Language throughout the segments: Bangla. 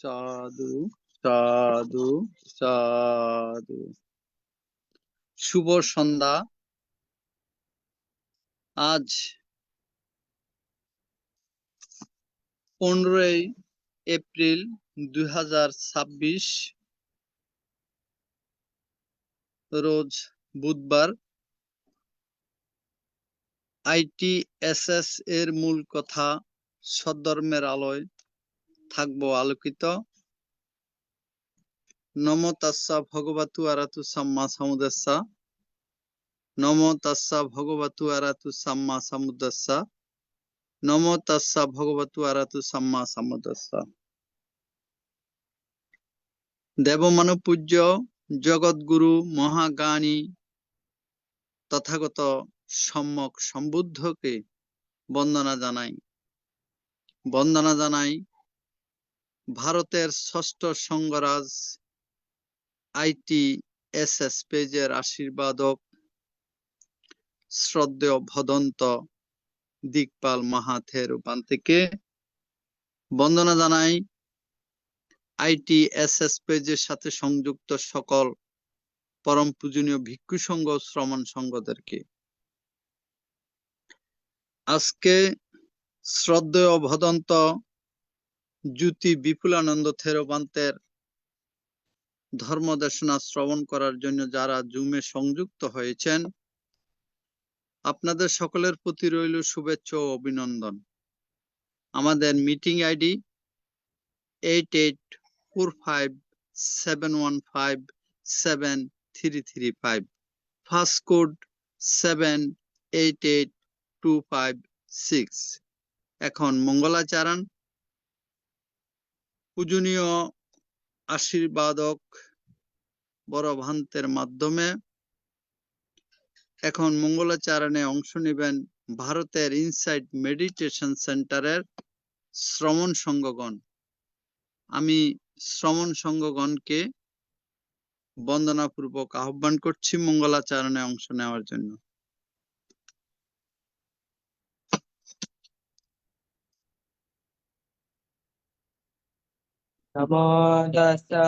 সাধু সাধু সাধু। শুভ সন্ধ্যা। আজ 15ই এপ্রিল 2026 রোজ বুধবার। ITSS এর মূল কথা সদ্ধর্মের আলোয় থাকবো আলোকিত। নমো তাস্সা ভগবতু আরাতু সাম্মা সাম্বুদ্দাস্সা। নমো তাস্সা ভগবতু আরাতু সাম্মা সাম্বুদ্দাস্সা। নমো তাস্সা ভগবতু আরাতু সাম্মা সাম্বুদ্দাস্সা। দেবমানব পূজ্য জগৎগুরু মহাজ্ঞানী তথাগত সম্যক সম্বুদ্ধকে বন্দনা জানাই। বন্দনা জানাই ভারতের ষষ্ঠ সঙ্গরাজ ITSS পেজের আশীর্বাদক শ্রদ্ধেয় ভদন্ত দিকপাল মাহাথের উপান্তিকে। বন্দনা জানাই ITSS পেজের সাথে সংযুক্ত সকল পরম পূজনীয় ভিক্ষু সংঘ শ্রমণ সংঘদেরকে। আজকে শ্রদ্ধেয় ভদন্ত জ্যোতি বিপুলানন্দ থেরোপান্তের ধর্মদেশনা শ্রবণ করার জন্য যারা জুমে সংযুক্ত হয়েছেন, আপনাদের সকলের প্রতি রইল শুভেচ্ছা ও অভিনন্দন। আমাদের মিটিং আইডি 884571573335, ফার্স্ট কোড 788256। এখন মঙ্গলাচরণ পূজনীয় আশীর্বাদক বড় ভান্তের মাধ্যমে এখন মঙ্গলাচরণে অংশ নেবেন ভারতের ইনসাইট মেডিটেশন সেন্টারের শ্রমণ সংঘগণ। আমি শ্রমণ সংঘগণকে বন্দনাপূর্বক আহ্বান করছি মঙ্গলাচরণে অংশ নেওয়ার জন্য। নমো তাস্সা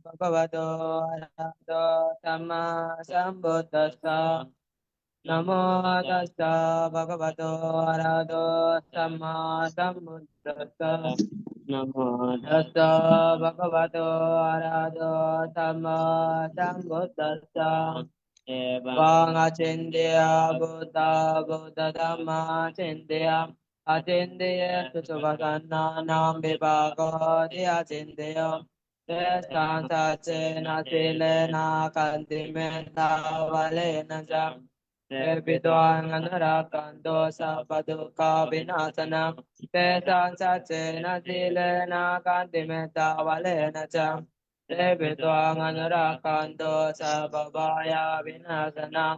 ভগবতো আরহাতো সাম্মা সাম্বুদ্দাস্সা। নমো তাস্সা ভগবতো আরহাতো সাম্মা সাম্বুদ্দাস্সা। নমো তাস্সা ভগবতো আরহাতো সাম্মা সাম্বুদ্দাস্সা। এবং আচিন্ত্যা বুদ্ধা বুদ্ধ ধম্মা চিন্ত্যা আচিন্ত্যা সুসুভাসান্নানাম বিভাগো আচিন্ত্যা তেষাং সাচেন শীলেন কান্তিমেতা বলেন চ বিদ্বাং অনুরাগন্তো সর্বদুঃখা বিনাশনম তেষাং সাচেন শীলেন কান্তিমেতা বলেন চ বিদ্বাং অনুরাগন্তো সর্বভয় বিনাশনম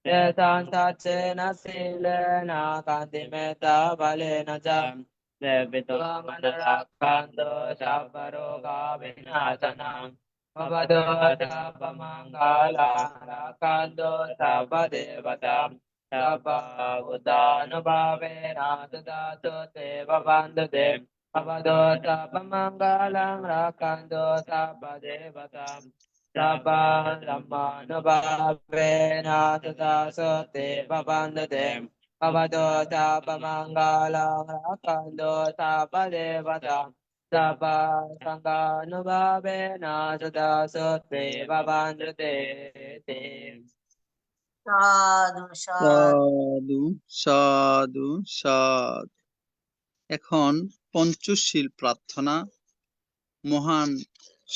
তেষাং সাচেন শীলেন কান্তিমেতা বলেন চ বিদ্বাং অনুরাগন্তো সর্বরোগা বিনাশনম ভবতো সর্বমঙ্গলাং রাক্ষন্তো সর্বদেবতাং সর্বভূতানুভাবেন দদাতু তে ভবन्तু। ভবতো সর্বমঙ্গলাং রাক্ষন্তো সর্বদেবতাং সর্বধর্মানুভাবেন দদাতু তে ভবन्तু। ভবতো সর্বমঙ্গলাং রাক্ষন্তো সর্বদেবতাং সর্বসঙ্গানুভাবেন দদাতু তে ভবन्तু। সাধু সাধু সাধু সাধু। এখন পঞ্চশীল প্রার্থনা মহান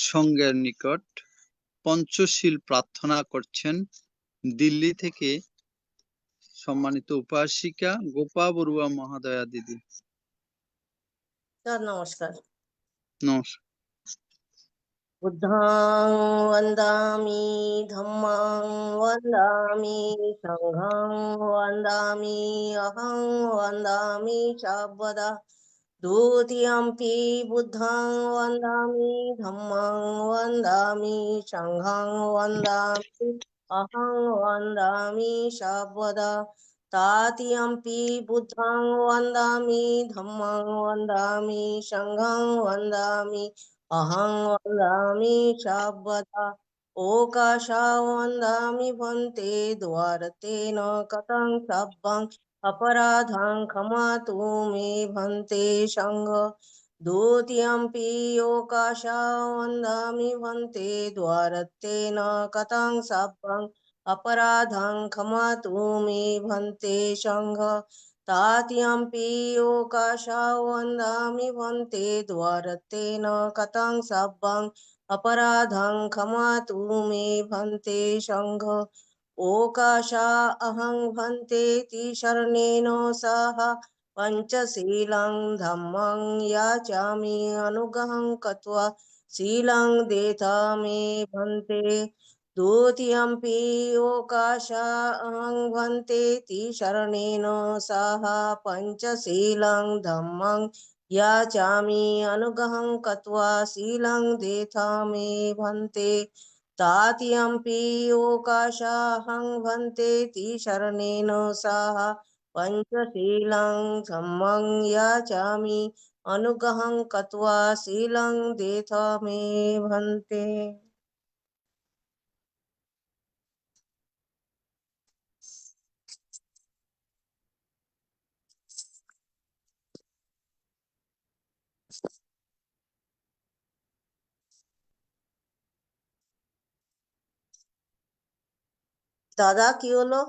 সংঘের নিকট পঞ্চশীল প্রার্থনা করছেন দিল্লি থেকে সম্মানিত উপাসিকা গোপা বড়ুয়া মহাদয়া দিদি। নমস্কার। নমস্কার। বুদ্ধং বন্দামি ধম্মং বন্দামি সংঘং বন্দামি অহং বন্দামি সর্বদা। দ্বিতীয়ম্পি বুদ্ধং বন্দামি ধম্মং বন্দামি সংঘং বন্দামি অহং বন্দামি সর্বদা। তৃতীয়ম্পি বুদ্ধং বন্দামি ধম্মং বন্দামি সংঘং বন্দামি अहं वन्दामि शाश्वता ओकाशा वन्दामि भन्ते द्वारतेन कथं सभ्यं अपराधं क्षमातु मे भन्ते सङ्घ द्वितीयम्पि ओकाशा वन्दामि भन्ते द्वारतेन कथं सभ्यं अपराधं क्षमातु मे भन्ते सङ्घ तात्यम्पि ओकाशा वन्दामि भन्ते द्वारतेन कथं सभ्यं अपराधं क्षमातु मे भन्ते सङ्घ ओकाशा अहं भन्ते शरणेन सह पञ्चशीलं धम्मं याचामि अनुग्रहं कृत्वा शीलं देथ मे भन्ते द्वितीयम्पि ओकाशा अहं भन्ते शरणेन सह पञ्चशीलं धम्मं याचामि अनुग्रहं कृत्वा शीलं देथ मे भन्ते तात्यम्पि ओकाशाहं भन्ते शरणेन सह पञ्चशीलं धम्मं याचामि अनुग्रहं कृत्वा शीलं देथ मे भन्ते। দাদা কি হলো?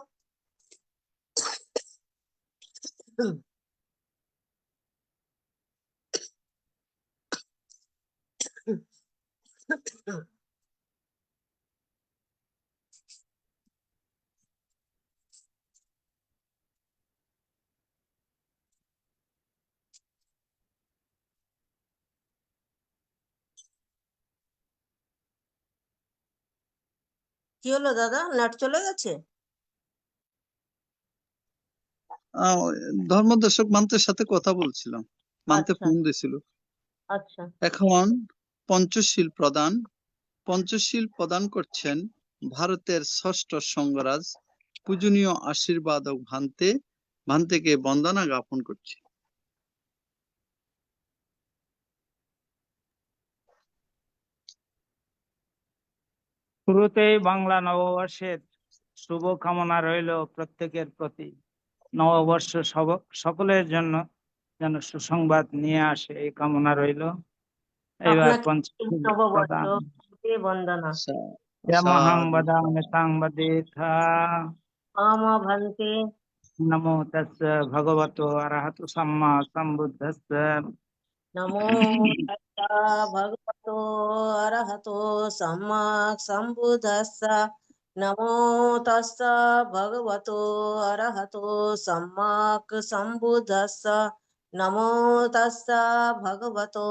কি হলো দাদা, নেট চলে গেছে? ধর্মদর্শক মান্তের সাথে কথা বলছিলাম, মান্তে আচ্ছা ফোন দিছিল। আচ্ছা এখন পঞ্চশীল প্রদান করছেন ভারতের ষষ্ঠ সঙ্গরাজ পূজনীয় আশীর্বাদক ভান্তেকে বন্দনা জ্ঞাপন করছি। শুরুতেই বাংলা নববর্ষের শুভ কামনা রইল প্রত্যেকের প্রতি। নববর্ষ সকলের জন্য যেন সুসংবাদ নিয়ে আসে এই কামনা রইল। এবার আপনাকে পঞ্চশীল নববর্ষ প্রদান। বন্দনা। यमहं সাধু वदामि सांवदेथा आम भन्ते नमो तस्य भगवतो अरहतो सम्मा सम्बुद्धस्य नमो तस्सा भगवतो अरहतो सम्मा सम्बुद्धस्स नमो तस्सा भगवतो अरहतो सम्माक् सम्बुद्धस्स नमो तस्सा भगवतो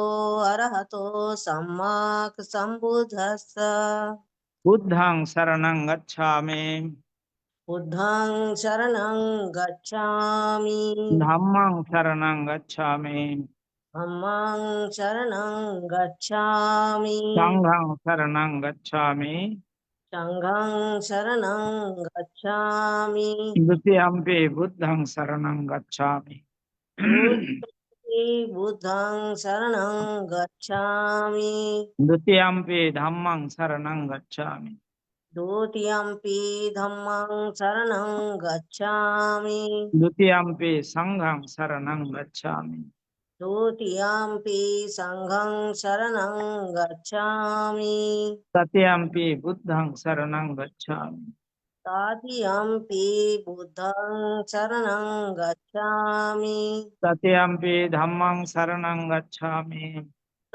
अरहतो सम्माक् सम्बुद्धस्स बुद्धं शरणं गच्छामि बुद्धं शरणं गच्छामि धम्मं शरणं गच्छामि धम्मं शरणं गच्छामि संघं शरणं गच्छामि संघं शरणं गच्छामि द्वितीयम्पि बुद्धं शरणं गच्छामि द्वितीयम्पि बुद्धं शरणं गच्छामि द्वितीयम्पि धम्मं शरणं गच्छामि द्वितीयम्पि धम्मं शरणं गच्छामि द्वितीयम्पि संघं शरणं गच्छामि द्वितीयम्पि संघं शरणं गच्छामि तृतीयम्पि बुद्धं शरणं गच्छामि तृतीयम्पि बुद्धं शरणं गच्छामि तृतीयम्पि धम्मं शरणं गच्छामि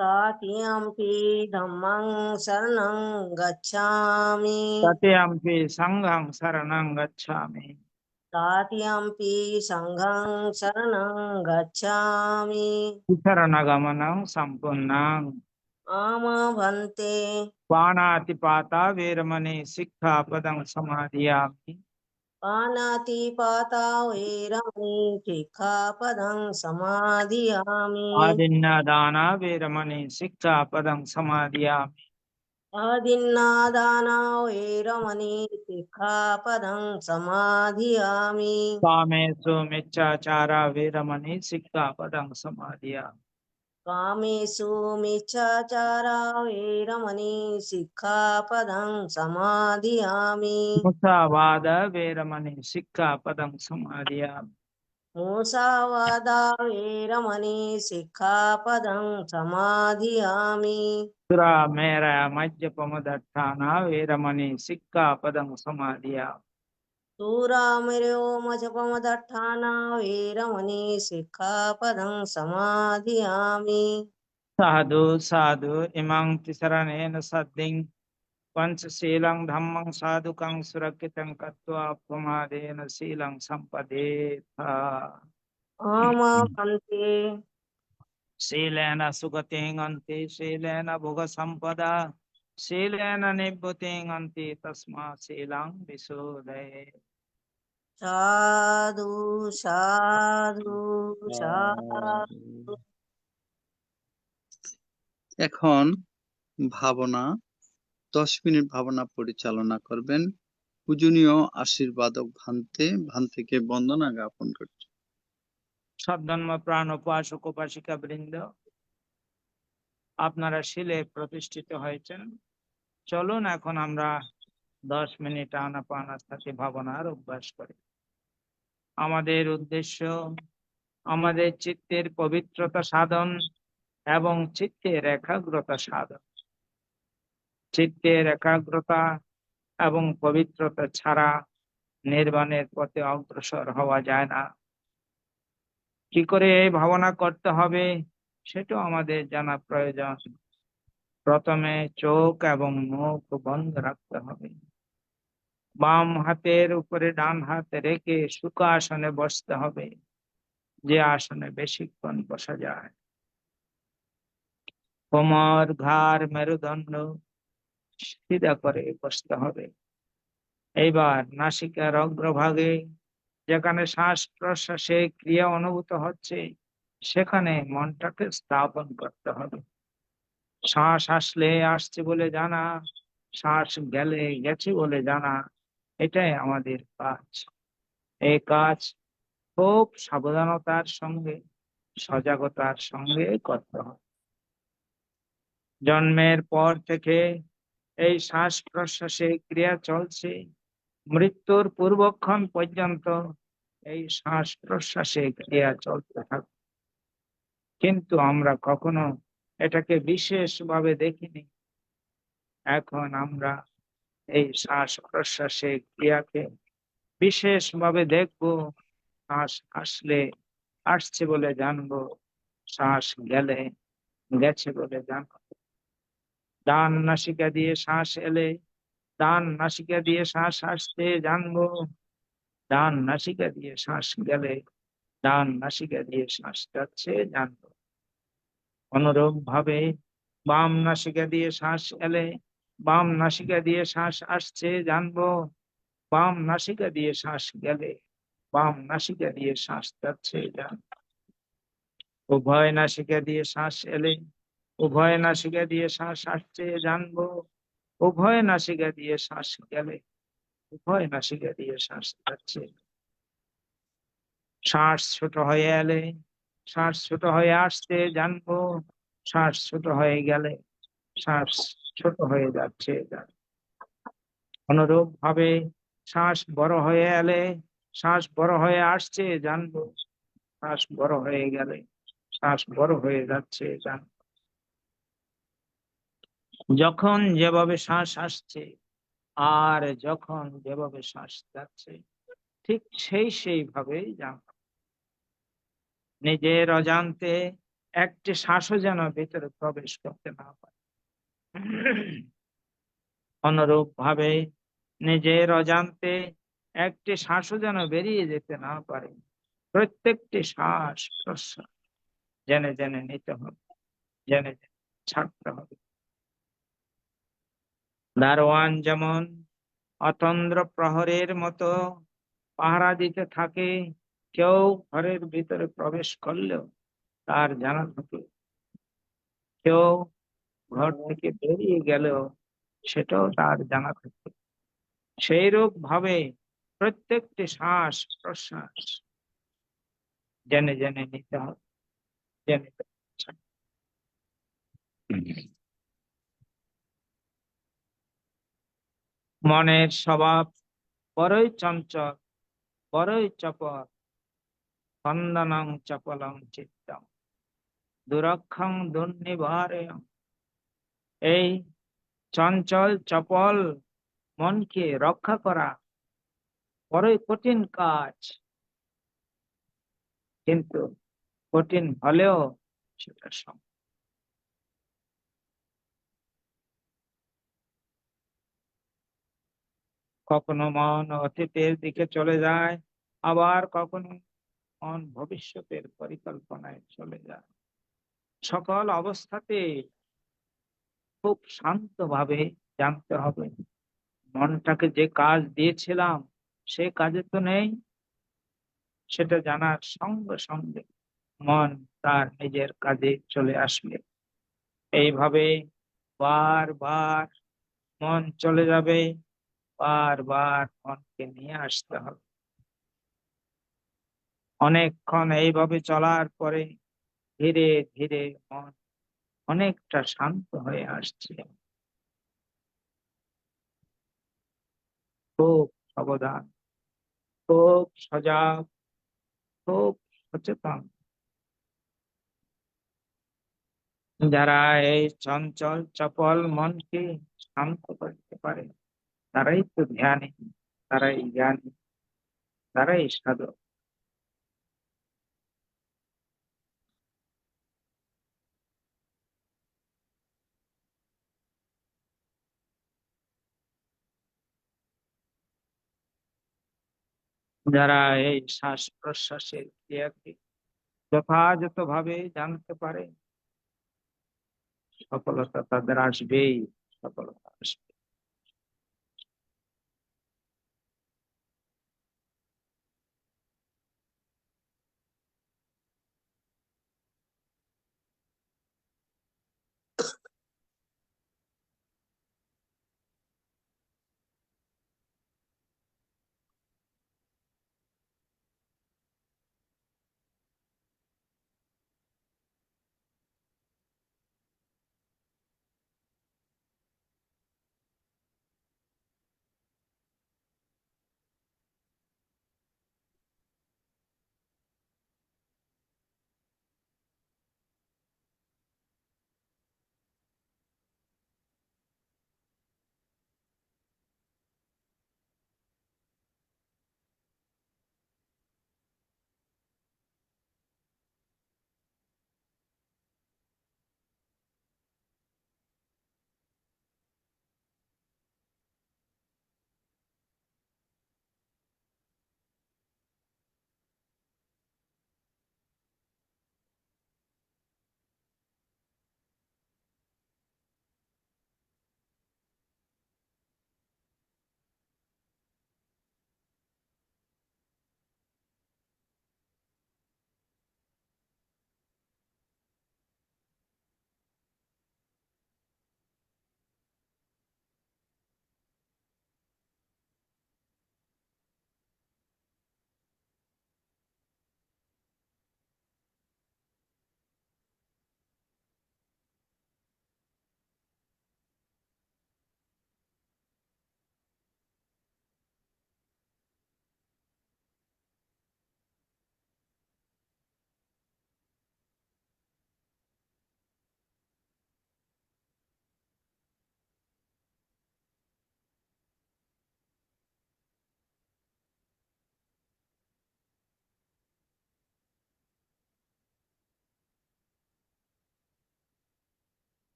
तृतीयम्पि धम्मं शरणं गच्छामि तृतीयम्पि संघं शरणं गच्छामि तृतीयम्पि संघं शरणं गच्छामि शरणगमनं सम्पूर्णम् आम भन्ते पाणातिपाता वेरमणि सिक्खापदं समादियामि पानातिपाता वैरमणि सिक्खापदं समादियामि आदिन्नदाना वेरमणि सिक्खापदं समादियामि आदिन्नादाना वैरमणि सिक्खापदं समाधियामि कामेषु मिच्छाचारा वेरमणि सिक्खापदं समादियामि कामेषु मिच्छाचारा वैरमणि सिक्खापदं समादियामि मुसावादा वेरमणि शिक्षापदं समादियामि मूसावादा वैरमणि सिक्खापदं समादियामि सुरामेरय मज्जपमदत्ताना वेरमणि शिक्षापदं समादियामि सूरामर्यो मजपमदट्ठाना वैरमणि सिक्खापदं समादियामि साधु साधु इमं तिसरणेन सद्दिं पंचशीलं धम्मं साधुकं सुरक्षितं कृत्वा प्रमादेन शीलं सम्पदेथ आमन्ते शीलेन सुगतिं अन्ति शीलेन भोगसम्पदा शीलेन निभृतिं अन्ति तस्मात् शीलं विशोधये साधु साधु साधु এখন ভাবনা 10 মিনিট ভাবনা পরিচালনা করবেন পূজনীয় আশীর্বাদক ভান্তেকে বন্দনা জ্ঞাপন করছি। সদ্ধর্ম প্রাণ উপাসক উপাসিকা বৃন্দ, আপনারা শিলে প্রতিষ্ঠিত হয়েছেন। চলুন এখন আমরা 10 মিনিট আনাপানাসতি ভাবনার অভ্যাস করি। আমাদের উদ্দেশ্য আমাদের চিত্তের পবিত্রতা সাধন এবং চিত্তের একাগ্রতা সাধন। চিত্তের একাগ্রতা এবং পবিত্রতা ছাড়া নির্বাণের পথে অগ্রসর হওয়া যায় না। কি করে এই ভাবনা করতে হবে সেটাও আমাদের জানা প্রয়োজন। প্রথমে চোখ এবং মুখ বন্ধ রাখতে হবে। বাম হাতের উপরে ডান হাত রেখে সুখাসনে বসতে হবে, যে আসনে বেশিক্ষণ বসা যায়। কোমর, ঘাড়, মেরুদণ্ড সিধা করে বসতে হবে। এইবার নাসিকার অগ্রভাগে যেখানে শ্বাস প্রশ্বাসে ক্রিয়া অনুভূত হচ্ছে সেখানে মনটাকে স্থাপন করতে হবে। শ্বাস আসলে আসছে বলে জানা, শ্বাস গেলে গেছে বলে জানা, এটাই আমাদের কাজ। এই কাজ খুব সাবধানতার সঙ্গে সজাগতার সঙ্গে করতে হবে। জন্মের পর থেকে এই শ্বাস প্রশ্বাসে ক্রিয়া চলছে, মৃত্যুর পূর্বক্ষণ পর্যন্ত এই শ্বাস প্রশ্বাসে ক্রিয়া চলতে থাকে, কিন্তু আমরা কখনো এটাকে বিশেষভাবে দেখিনি। এখন আমরা এই শ্বাস প্রশ্বাসে ক্রিয়াকে বিশেষভাবে দেখবো। শ্বাস আসলে আসছে বলে জানবো, শ্বাস গেলে গেছে বলে জানবো। ডান নাসিকা দিয়ে শ্বাস এলে ডান নাসিকা দিয়ে শ্বাস আসছে জানবো, ডান নাসিকা দিয়ে শ্বাস গেলে ডান নাসিকা দিয়ে শ্বাস যাচ্ছে জানবো। অনুরূপ ভাবে বাম নাসিকা দিয়ে শ্বাস এলে বাম নাসিকা দিয়ে শ্বাস আসছে জানবো, বাম নাসিকা দিয়ে শ্বাস গেলে বাম নাসিকা দিয়ে শ্বাস যাচ্ছে জানবো। উভয় নাসিকা দিয়ে শ্বাস এলে উভয় নাসিকা দিয়ে শ্বাস আসছে জানবো, উভয় নাসিকা দিয়ে শ্বাস গেলে উভয় নাসিকা দিয়ে শ্বাস যাচ্ছে। শ্বাস ছোট হয়ে এলে শ্বাস ছোট হয়ে আসছে জানবো, শ্বাস ছোট হয়ে গেলে শ্বাস ছোট হয়ে যাচ্ছে জানবো। অনুরূপ ভাবে শ্বাস বড় হয়ে এলে শ্বাস বড় হয়ে আসছে জানবো, শ্বাস বড় হয়ে গেলে শ্বাস বড় হয়ে যাচ্ছে জানবো। যখন যেভাবে শ্বাস আসছে আর যখন যেভাবে শ্বাস যাচ্ছে ঠিক সেইভাবে জানবো। নিজের অজান্তে একটি শ্বাসও যেন ভিতরে প্রবেশ করতে না পারে। অনুরূপ ভাবে নিজের অজান্তে একটি শ্বাসও যেন বেরিয়ে যেতে না পারে। প্রত্যেকটি শ্বাস প্রশ্বাস জেনে জেনে নিতে হবে, জেনে জেনে ছাড়তে হবে। দারোয়ান যেমন অতন্দ্র প্রহরের মতো পাহারা দিতে থাকে, কেউ ঘরের ভিতরে প্রবেশ করলেও তার জানা থাকে, কেউ ঘর থেকে বেরিয়ে গেলেও সেটাও তার জানা থাকে। সেইরূপ ভাবে প্রত্যেকটি শ্বাস প্রশ্বাস জেনে জেনে নিতে হবে, জেনে জেনে ছাড়তে হবে। মনের স্বভাব বড়ই চঞ্চল, বড়ই চপল। স্পন্দনং চপলং চিত্তম দুরক্ষং দুর্নিবারেয়ং। এই চঞ্চল চপল মনকে রক্ষা করা বড়ই কঠিন কাজ, কিন্তু কঠিন হলেও সেটা সম্ভব। কখনো মন অতীতের দিকে চলে যায়, আবার কখনো মন ভবিষ্যতের পরিকল্পনায় চলে যায়। সকল অবস্থাতে খুব শান্তভাবে জানতে হবে মনটাকে যে কাজ দিয়েছিলাম সে কাজে তো নেই। সেটা জানার সঙ্গে সঙ্গে মন তার নিজের কাজে চলে আসবে। এইভাবে বারবার মন চলে যাবে, বারবার মনকে নিয়ে আসতে হবে। অনেকক্ষণ এইভাবে চলার পরে ধীরে ধীরে মন অনেকটা শান্ত হয়ে আসছে। খুব সাবধান, খুব সজাগ, খুব সচেতন। যারা এই চঞ্চল চপল মনকে শান্ত করতে পারে তারাই তো ধ্যানী, তারাই জ্ঞানী, তারাই সাধক। যারা এই শ্বাস প্রশ্বাসের ক্রিয়াকে যথাযথভাবে জানতে পারে সফলতা তাদের আসবেই, সফলতা আসবে।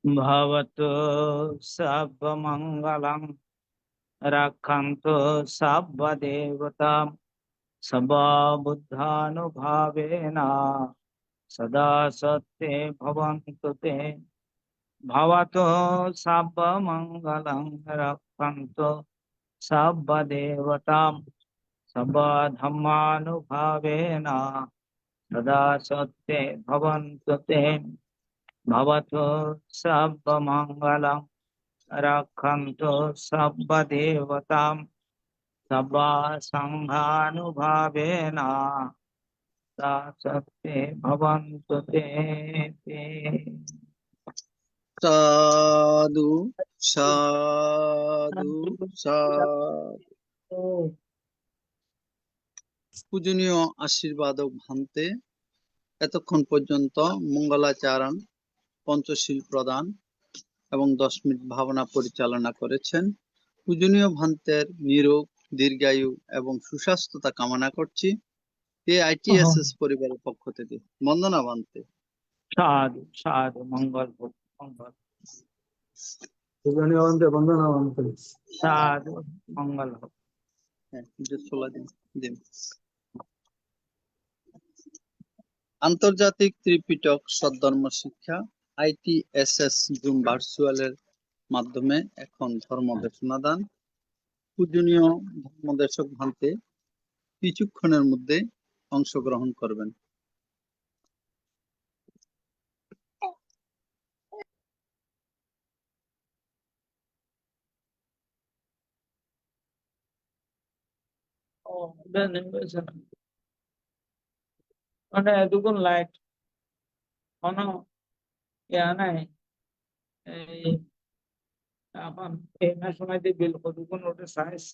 ভবতু সর্বমঙ্গলং রক্ষন্তু সর্বদেবতাম সর্ববুদ্ধানুভাবেন সদা সত্যে ভবন্তু তে। ভবতু সর্বমঙ্গলং রক্ষন্তু সর্বদেবতাম সর্বধর্মানুভাবেন সদা সত্যে ভবন্তু তে। भवतो सर्वमङ्गलं रक्षन्तु सर्वदेवतां सर्वसङ्घानुभावेन सत्ये भवन्तु ते সাধু সাধু সাধু। পূজনীয় আশীর্বাদক ভান্তে এতক্ষণ পর্যন্ত মঙ্গলাচরণ, পঞ্চশীল প্রদান এবং 10 মিনিট ভাবনা পরিচালনা করেছেন। পূজনীয় ভান্তের নিরোগ, দীর্ঘায়ু এবং সুস্বাস্থ্যতা কামনা করছি AITSS পরিবারের পক্ষ থেকে। বন্দনা ভান্তে। साधु साधु मंगल हो मंगल साधु मंगल हो। হ্যাঁ, যে 16 দিন। আন্তর্জাতিক ত্রিপিটক সদ্ধর্ম শিক্ষা ITSS জুম ভার্চুয়ালের মাধ্যমে এখন ধর্মদেশনা দান। পূজনীয় ধর্মদেশক ভান্তে কিছুক্ষণের মধ্যে অংশগ্রহণ করবেন। মানে দুগুণ লাইট কোনো ইয়া নাই এই এখন এই না সময় দিয়ে বিল দুগুণ ওটা সাইজ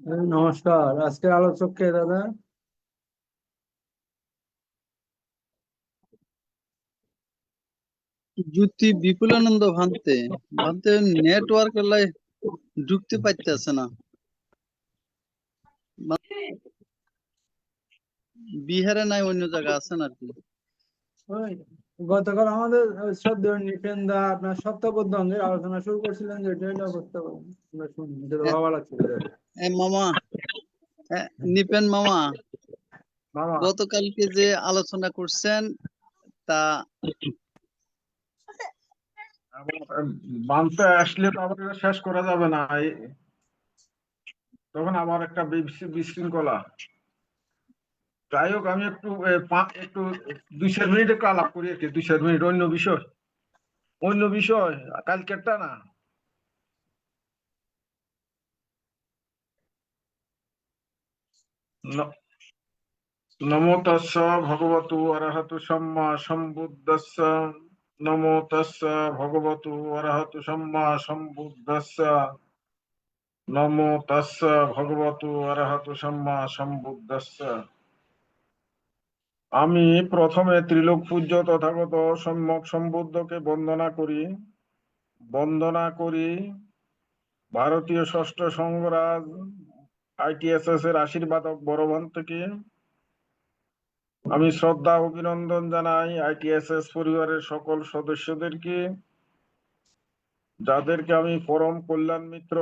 নমস্কার, আজকের আলোচক কে দাদা? জ্যোতি বিপুলানন্দ ভান্তে। ভান্তে নেটওয়ার্ক লাই ঢুকতে পারতেছে না। বিহারে নাই, অন্য জায়গায় আছেন আর কি। ওই গতকাল আমাদের শ্রদ্ধেয় নিপেন্দা আপনার সত্যবোধের আলোচনা শুরু করছিলেন, যে এটা করতে পারেন, আমরা শুনি, যেটা ভালো লাগছে। মামা, নিপেন মামা, মামা, গতকালকে যে আলোচনা করছেন তা বানতে আসলে তো আবার এটা শেষ করা যাবে না, তখন আবার একটা বিশৃঙ্খলা। যাই হোক, আমি একটু একটু 2-4 মিনিট একটু আলাপ করি আর কি, 2-4 মিনিট অন্য বিষয় কালকেরটা না। নমো তস্য ভগবতু অরহতু সম্মা সম্বুদ্ধস্য। নমো তস্য ভগবতু অরহতু সম্মা সম্বুদ্ধস্য। নমো তস্য ভগবতু অরহতু সম্মা সম্বুদ্ধস্য। আমি প্রথমে ত্রিলোক পূজ্য তথাগত সম্যক সম্বুদ্ধকে বন্দনা করি ভারতীয় ষষ্ঠ সংঘরাজ ITSS এর আশীর্বাদক বড়ভান্তকে। আমি শ্রদ্ধা অভিনন্দন জানাই ITSS পরিবারের সকল সদস্যদেরকে, যাদেরকে আমি পরম কল্যাণ মিত্র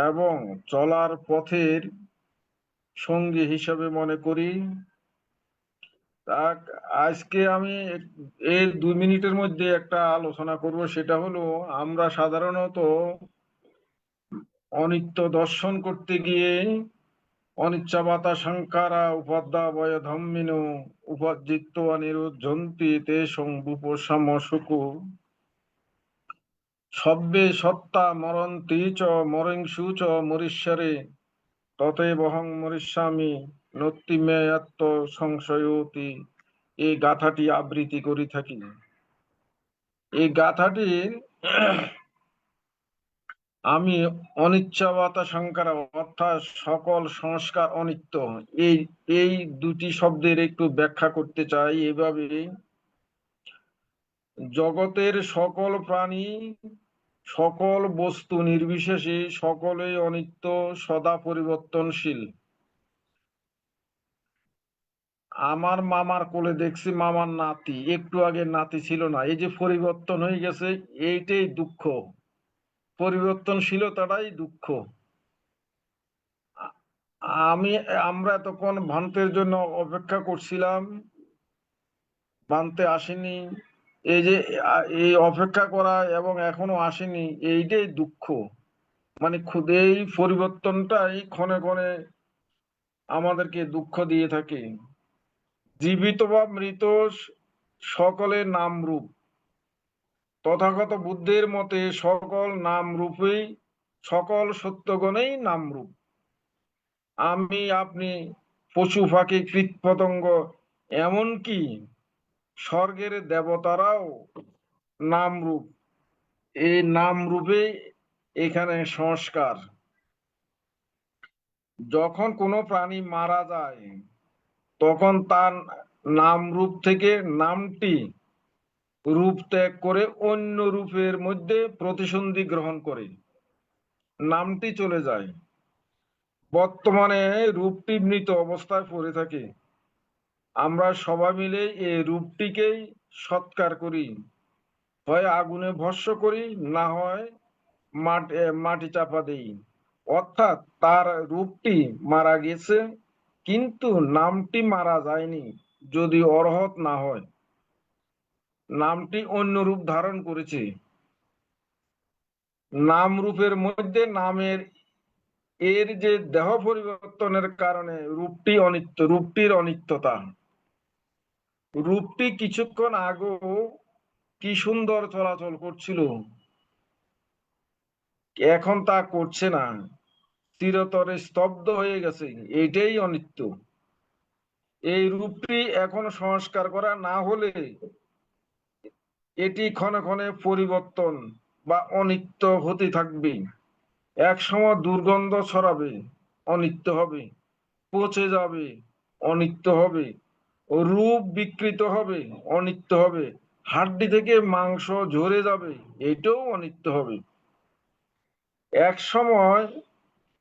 এবং চলার পথের সঙ্গী হিসেবে মনে করি। আজকে আমি এই 2 মিনিটের মধ্যে একটা আলোচনা করব, সেটা হলো আমরা সাধারণত অনিত্য দর্শন করতে গিয়ে অনিচ্ছাবাতা সংকারা উপাদ্যাবয় ধম্মিনু উপজিত্ত নিরুদ্ধন্তি তে সংবুপসাম সুকু সব্যে সত্তা মরন্তি চ মরিংসু চ মরিষ্যারে ততএবহং মরিষ্যামি নত্তি মে আত্ম সংশয়তি। এই গাথাটি আবৃত্তি করে থাকি। এই গাথাটির আমি অনিচ্ছাবাতা সংকারা অর্থাৎ সকল সংস্কার অনিত্য, এই দুটি শব্দের একটু ব্যাখ্যা করতে চাই এভাবে। জগতের সকল প্রাণী, সকল বস্তু নির্বিশেষে সকলেই অনিত্য, সদা পরিবর্তনশীল। আমার মামার কোলে দেখছি মামার নাতি, একটু আগে নাতি ছিল না, এই যে পরিবর্তন হয়ে গেছে, এইটাই দুঃখ, পরিবর্তনশীলতাটাই দুঃখ। আমরা তখন ভান্তের জন্য অপেক্ষা করছিলাম, ভান্তে আসেনি। এই যে এই অপেক্ষা করা এবং এখনো আসেনি, এইটাই দুঃখ। মানে এই পরিবর্তনটাই ক্ষণে ক্ষণে আমাদেরকে দুঃখ দিয়ে থাকে। জীবিত বা মৃত সকলের নাম রূপ। তথাগত বুদ্ধের মতে সকল নাম রূপেই, সকল সত্যগণেই নাম রূপ। আমি, আপনি, পশু পাখি কীট পতঙ্গ, এমনকি স্বর্গের দেবতারাও নাম রূপ। এই নাম রূপে এখানে সংস্কার। যখন কোনো প্রাণী মারা যায় তখন তার নাম রূপ থেকে নামটি রূপ ত্যাগ করে অন্য রূপের মধ্যে প্রতিসন্ধি গ্রহণ করে নামটি চলে যায়। বর্তমানে রূপটি মৃত অবস্থায় পড়ে থাকে। আমরা সবাই মিলে এই রূপটিকেই সৎকার করি, হয় আগুনে ভস্ম করি, না হয় মাটি চাপা দেই। অর্থাৎ তার রূপটি মারা গেছে, কিন্তু নামটি মারা যায়নি। যদি অরহত না হয়, নামটি অন্য রূপ ধারণ করেছে। নাম রূপের মধ্যে নামের এর যে দেহ পরিবর্তনের কারণে রূপটি অনিত্য, রূপটির অনিত্যতা। রূপটি কিছুক্ষণ আগেও কি সুন্দর চলাচল করছিল, এখন তা করছে না, চিরতরে স্তব্ধ হয়ে গেছে। এটাই অনিত্য। এই রূপটি এখন সংস্কার করা না হলে এটি ক্ষণে ক্ষণে পরিবর্তন বা অনিত্য হতে থাকবে এক সময় দুর্গন্ধ ছড়াবে, অনিত্য হবে, পচে যাবে, অনিত্য হবে, রূপ বিকৃত হবে, অনিত্য হবে, হাড্ডি থেকে মাংস ঝরে যাবে, এটাও অনিত্য হবে। এক সময়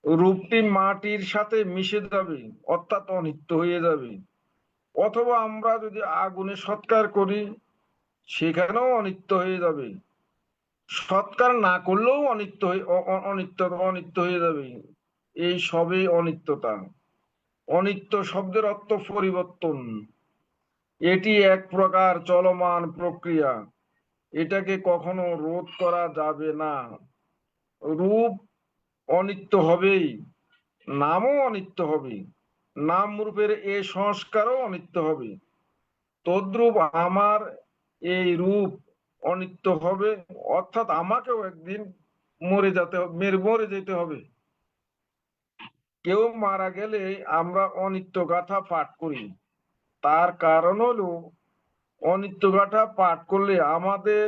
রূপটি মাটির সাথে মিশে যাবে, অর্থাৎ অনিত্য হয়ে যাবে। অথবা আমরা যদি আগুনে সৎকার করি, সেখানেও অনিত্য হয়ে যাবে। সৎকার না করলেও অনিত্য অনিত্য হয়ে যাবে। এই সবই অনিত্যতা। অনিত্য শব্দের অর্থ পরিবর্তন। এটি এক প্রকার চলমান প্রক্রিয়া, এটাকে কখনো রোধ করা যাবে না। রূপ অনিত্য হবেই, নামও অনিত্য হবে, নাম রূপের এই সংস্কারও অনিত্য হবে। তদ্রূপ আমার এই রূপ অনিত্য হবে, অর্থাৎ আমাকেও একদিন মরে যেতে হবে। কেউ মারা গেলে আমরা অনিত্য গাথা পাঠ করি। তার কারণ হলো অনিত্য গাথা পাঠ করলে আমাদের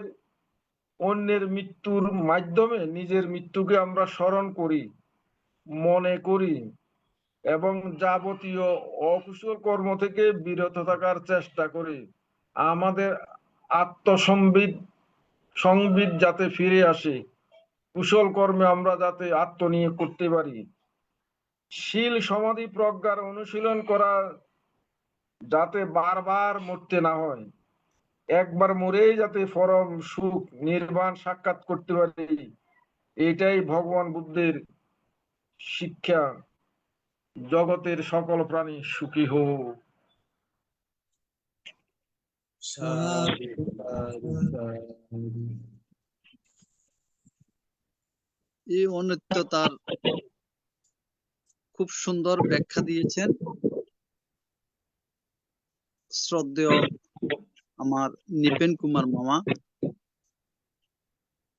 অন্যের মৃত্যুর মাধ্যমে নিজের মৃত্যুকে আমরা স্মরণ করি, মনে করি এবং যাবতীয় অকুশল কর্ম থেকে বিরত থাকার চেষ্টা করি। আমাদের সংবিদ যাতে ফিরে আসে, কুশল কর্মে আমরা যাতে আত্মনিয়োগ করতে পারি। শীল সমাধি প্রজ্ঞার অনুশীলন করা, যাতে বারবার মরতে না হয়, একবার মরেই যাতে পরম সুখ নির্বাণ সাক্ষাৎ করতে পারি, এটাই ভগবান বুদ্ধের শিক্ষা। জগতের সকল প্রাণী সুখী হোক। এই অনিত্যতার খুব সুন্দর ব্যাখ্যা দিয়েছেন শ্রদ্ধেয় আমার নিপেন কুমার মামা।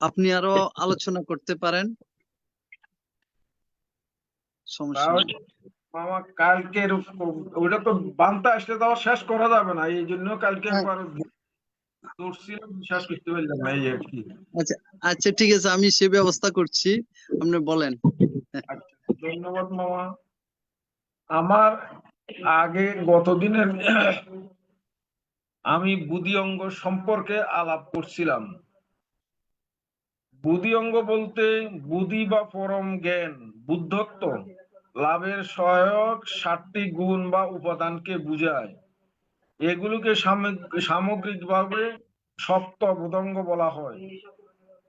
আপনি আরো আলোচনা করতে পারেন, সমস্যা নেই। মামা কালকের ওইটা তো বান্তা আসলে তো শেষ করা যাবে না, এই জন্য কালকে হ্যাঁ, একবার শেষ করতে পারলাম না, এই আর কি। আচ্ছা আচ্ছা, ঠিক আছে, আমি সে ব্যবস্থা করছি, আপনি বলেন। আচ্ছা, ধন্যবাদ মামা। আমার আগে গতদিনের আমি বুদ্ধি অঙ্গ সম্পর্কে আলাপ করছিলাম। বুদ্ধি অঙ্গ বলতে বুদ্ধি বা পরম জ্ঞান, বুদ্ধত্ব লাভের সহায়ক 7টি গুণ বা উপাদানকে বুঝায়। এগুলোকে সামগ্রিকভাবে সপ্ত বোধাঙ্গ বলা হয়।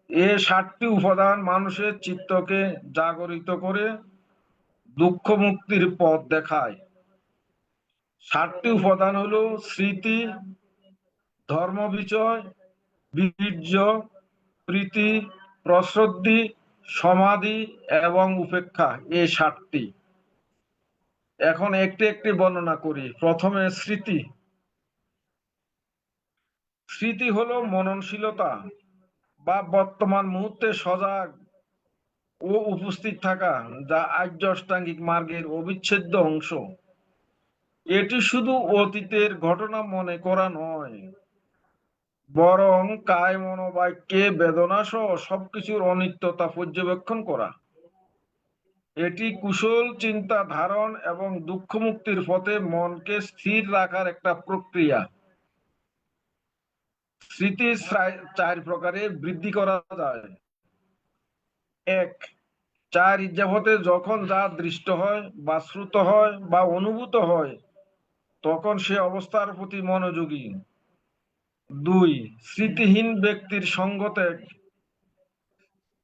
এই 7টি উপাদান মানুষের চিত্তকে জাগরিত করে দুঃখ মুক্তির পথ দেখায়। 7টি উপাদান হলো স্মৃতি, ধর্মবিচয়, বীর্য, প্রীতি, প্রসদ্ধি, সমাধি এবং উপেক্ষা, এই 7টি। এখন একটি একটি বর্ণনা করি। প্রথমে স্মৃতি। স্মৃতি হলো মননশীলতা বা বর্তমান মুহূর্তে সজাগ ও উপস্থিত থাকা, যা আর্য অষ্টাঙ্গিক মার্গের অবিচ্ছেদ্য অংশ। এটি শুধু অতীতের ঘটনা মনে করা নয়, বরং কায় মনোবাক্যে বেদনা সহ সবকিছুর অনিত্যতা পর্যবেক্ষণ করা। এটি কুশল চিন্তা ধারণ এবং দুঃখ মুক্তির পথে মনকে স্থির রাখার একটা প্রক্রিয়া। স্মৃতি 4 প্রকারে বৃদ্ধি করা যায়। 1. 4 ইজ্জাফতে যখন যা দৃষ্ট হয় বা শ্রুত হয় বা অনুভূত হয়, তখন সে অবস্থার প্রতি মনোযোগী। 2. স্মৃতিহীন ব্যক্তির সঙ্গ ত্যাগ।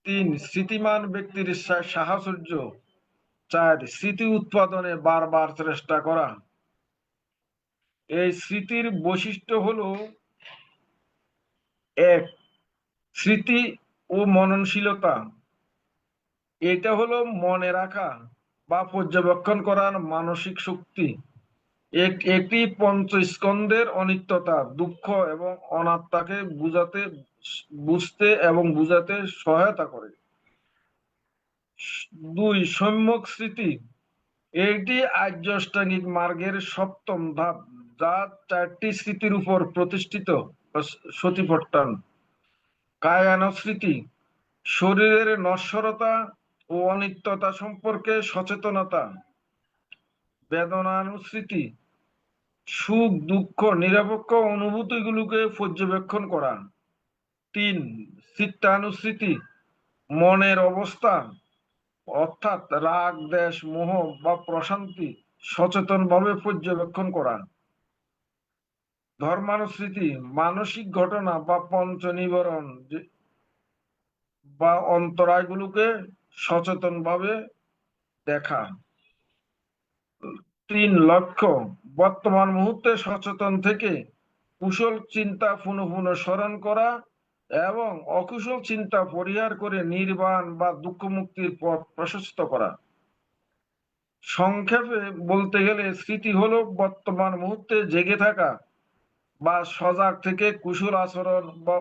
3. স্মৃতিমান ব্যক্তির সাহচর্য। 4. স্মৃতি উৎপাদনে বারবার চেষ্টা করা। এই স্মৃতির বৈশিষ্ট্য হলো: 1. স্মৃতি ও মননশীলতা। এটা হলো মনে রাখা বা পর্যবেক্ষণ করার মানসিক শক্তি। একটি পঞ্চস্কন্ধের অনিত্যতা, দুঃখ এবং অনাত্মাকে বুঝতে এবং বুঝাতে সহায়তা করে। 2. সম্যক স্মৃতি। এটি আর্য অষ্টাঙ্গিক মার্গের 7ম ধাপ, যা 4টি স্মৃতির উপর প্রতিষ্ঠিত। সতিপট্টন। কায়ানুস্মৃতি। শরীরের নশ্বরতা ও অনিত্যতা সম্পর্কে সচেতনতা, বেদনানুস্মৃতি, সুখ দুঃখ নিরপেক্ষ অনুভূতিগুলোকে পর্যবেক্ষণ করা। 3 চিত্তানুস্মৃতি, মনের অবস্থা অর্থাৎ রাগ দ্বেষ মোহ বা প্রশান্তি সচেতনভাবে পর্যবেক্ষণ করা। ধর্মানুস্মৃতি, মানসিক ঘটনা বা পঞ্চ নিবরণ বা অন্তরায়গুলোকে সচেতনভাবে দেখা। 3 লক্ষ্য, বর্তমান মুহূর্তে সচেতন থেকে কুশল চিন্তা পুনঃ পুনঃ স্মরণ করা এবং অকুশল চিন্তা পরিহার করে নির্বাণ বা দুঃখ মুক্তির পথ প্রশস্ত করা। সংক্ষেপে বলতে গেলে স্মৃতি হলো বর্তমান মুহূর্তে জেগে থাকা বা সজাগ থেকে কুশল আচরণ বা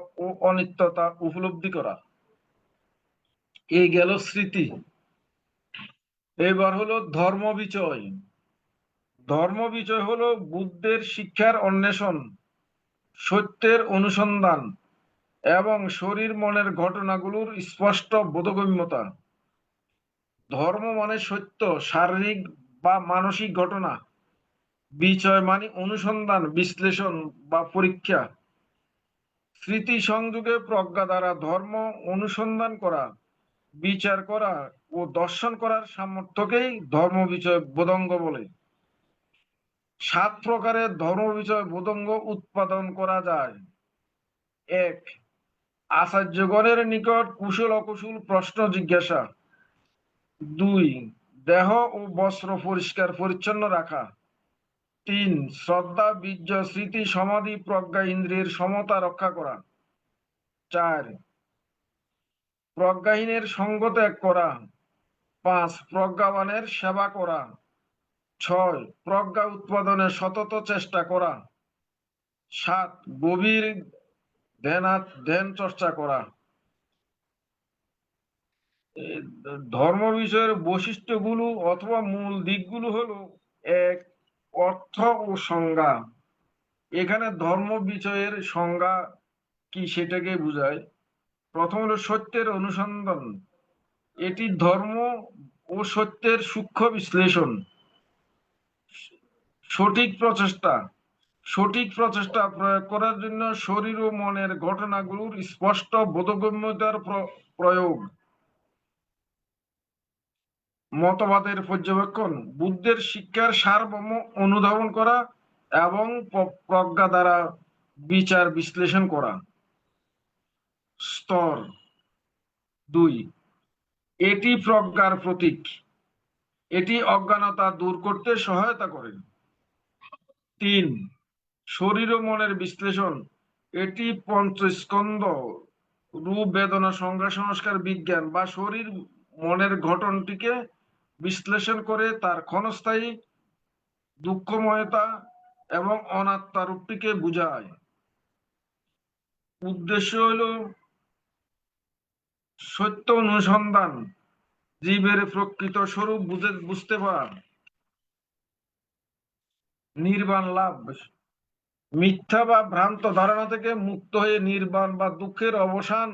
অনিত্যতা উপলব্ধি করা। এই গেল স্মৃতি। এবার হলো ধর্ম বিচয়। ধর্ম বিচয় হলো বুদ্ধের শিক্ষার অন্বেষণ, সত্যের অনুসন্ধান এবং শরীর মনের ঘটনাগুলোর স্পষ্ট বোধগম্যতা। ধর্ম মানে সত্য, শারীরিক বা মানসিক ঘটনা। বিচয় মানে অনুসন্ধান, বিশ্লেষণ বা পরীক্ষা। স্মৃতি সংযোগে প্রজ্ঞা দ্বারা ধর্ম অনুসন্ধান করা, বিচার করা ও দর্শন করার সামর্থ্যকেই ধর্ম বিচয় বোধঙ্গ বলে। 7 প্রকারের ধর্ম বিচয় বোধঙ্গ উৎপাদন করা যায়। 1 আচার্যগণের নিকট কুশল অকুশল প্রশ্ন জিজ্ঞাসা। 2 দেহ ও বস্ত্র পরিষ্কার পরিচ্ছন্ন রাখা। 3 শ্রদ্ধা বীর্য স্মৃতি সমাধি প্রজ্ঞা ইন্দ্রিয়ের সমতা রক্ষা করা। 4 প্রজ্ঞাহীনের সঙ্গ ত্যাগ করা। 5 প্রজ্ঞাবানের সেবা করা। 6 প্রজ্ঞা উৎপাদনে সতত চেষ্টা করা। 7 গভীর ধ্যান চর্চা করা। ধর্ম বিষয়ের বৈশিষ্ট্যগুলো অথবা মূল দিকগুলো হলো: 1 অর্থ ও সংজ্ঞা। এখানে ধর্ম বিষয়ের সংজ্ঞা কি সেটাকে বোঝায়। প্রথম হলো সত্যের অনুসন্ধান, এটি ধর্ম ও সত্যের সূক্ষ্ম বিশ্লেষণ। সঠিক প্রচেষ্টা প্রয়োগ করার জন্য শরীর ও মনের ঘটনাগুলোর স্পষ্ট বোধগম্যতার প্রয়োগ। মতবাদের পর্যবেক্ষণ, বুদ্ধের শিক্ষার সারমর্ম অনুধাবন করা এবং প্রজ্ঞা দ্বারা বিচার বিশ্লেষণ করা। স্তর 2 এটি প্রজ্ঞার প্রতীক, এটি অজ্ঞানতা দূর করতে সহায়তা করে। 3 শরীর ও মনের বিশ্লেষণ, এটি পঞ্চস্কন্ধ রূপ বেদনা সংজ্ঞা সংস্কার বিজ্ঞান বা শরীর মনের গঠনটিকে বিশ্লেষণ করে তার ক্ষণস্থায়ী দুঃখময়তা এবং অনাত্মা রূপটিকে বুঝায়। উদ্দেশ্য হলো সত্য অনুসন্ধান, জীবের প্রকৃত স্বরূপ বুঝতে পারা, নির্বাণ লাভ, মিথ্যা বা ভ্রান্ত ধারণা থেকে মুক্ত হয়ে নির্বাণ বা দুঃখের অবসান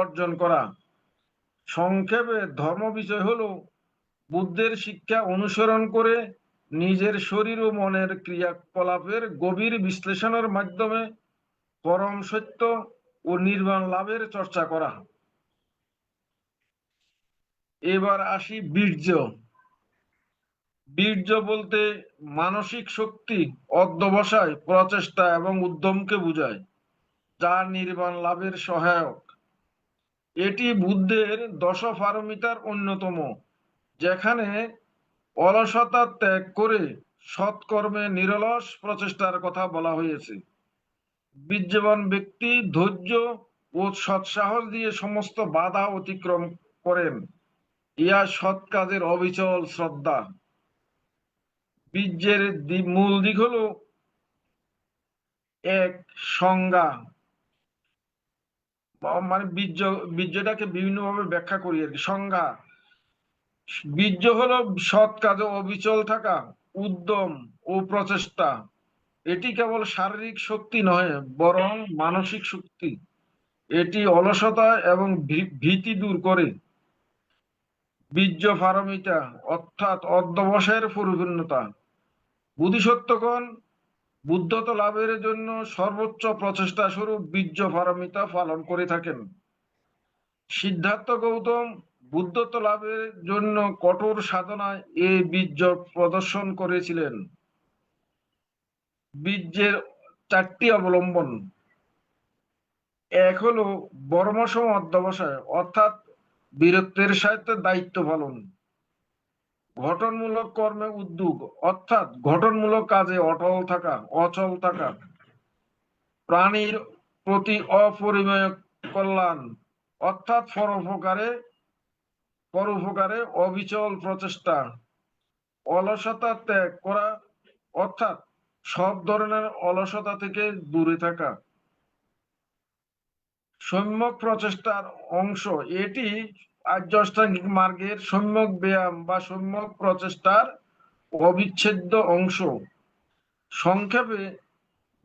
অর্জন করা। সংক্ষেপে ধর্ম বিষয় হলো বুদ্ধের শিক্ষা অনুসরণ করে নিজের শরীর ও মনের ক্রিয়াকলাপের গভীর বিশ্লেষণের মাধ্যমে পরম সত্য ও নির্বাণ লাভের চর্চা করা। এবার আসি বীর্য। বীর্য বলতে মানসিক শক্তি, অধ্যবসায়, প্রচেষ্টা এবং উদ্যমকে বোঝায়, যা নির্বাণ লাভের সহায়ক। এটি বুদ্ধের দশপারমিতার অন্যতম, যেখানে অলসতা ত্যাগ করে সৎকর্মে নিরলস প্রচেষ্টার কথা বলা হয়েছে। বীর্যবান ব্যক্তি ধৈর্য ও সৎসাহস দিয়ে সমস্ত বাধা অতিক্রম করেন, ইহা সৎ কাজের অবিচল শ্রদ্ধা। বীর্যের মূল দিক হলো: 1 সংজ্ঞা, মানে বীর্যটাকে বিভিন্ন ভাবে ব্যাখ্যা করি আর কি। সংজ্ঞা, বীর্য হলো সৎ কাজে অবিচল থাকা, উদ্যম ও প্রচেষ্টা। এটি কেবল শারীরিক শক্তি নয়, বরং মানসিক শক্তি। এটি অলসতা এবং ভীতি দূর করে। বীর্য পারমিতা অর্থাৎ অধ্যবসায়ের পরিপূর্ণতা। বোধিসত্ত্বগণ বুদ্ধত্ব লাভের জন্য সর্বোচ্চ প্রচেষ্টা স্বরূপ বীর্য পারমিতা পালন করে থাকেন। সিদ্ধার্থ গৌতম বুদ্ধত্ব লাভের জন্য কঠোর সাধনায় এই বীর্য প্রদর্শন করেছিলেন। বীর্যের 4টি অবলম্বন। এক হলো বর্মসম অধ্যবসায় অর্থাৎ বীরত্বের সাথে দায়িত্ব পালন। গঠনমূলক কর্মে উদ্যোগ অর্থাৎ গঠনমূলক কাজে অচল থাকা। প্রাণীর প্রতি অপরিমেয় কল্যাণ অর্থাৎ পরোপকারে অবিচল প্রচেষ্টা। অলসতা ত্যাগ করা অর্থাৎ সব ধরনের অলসতা থেকে দূরে থাকা। সম্যক প্রচেষ্টার অংশ, এটি আর্য অষ্টাঙ্গিক মার্গের সম্যক ব্যায়াম বা সম্যক প্রচেষ্টার অবিচ্ছেদ্য অংশ। সংক্ষেপে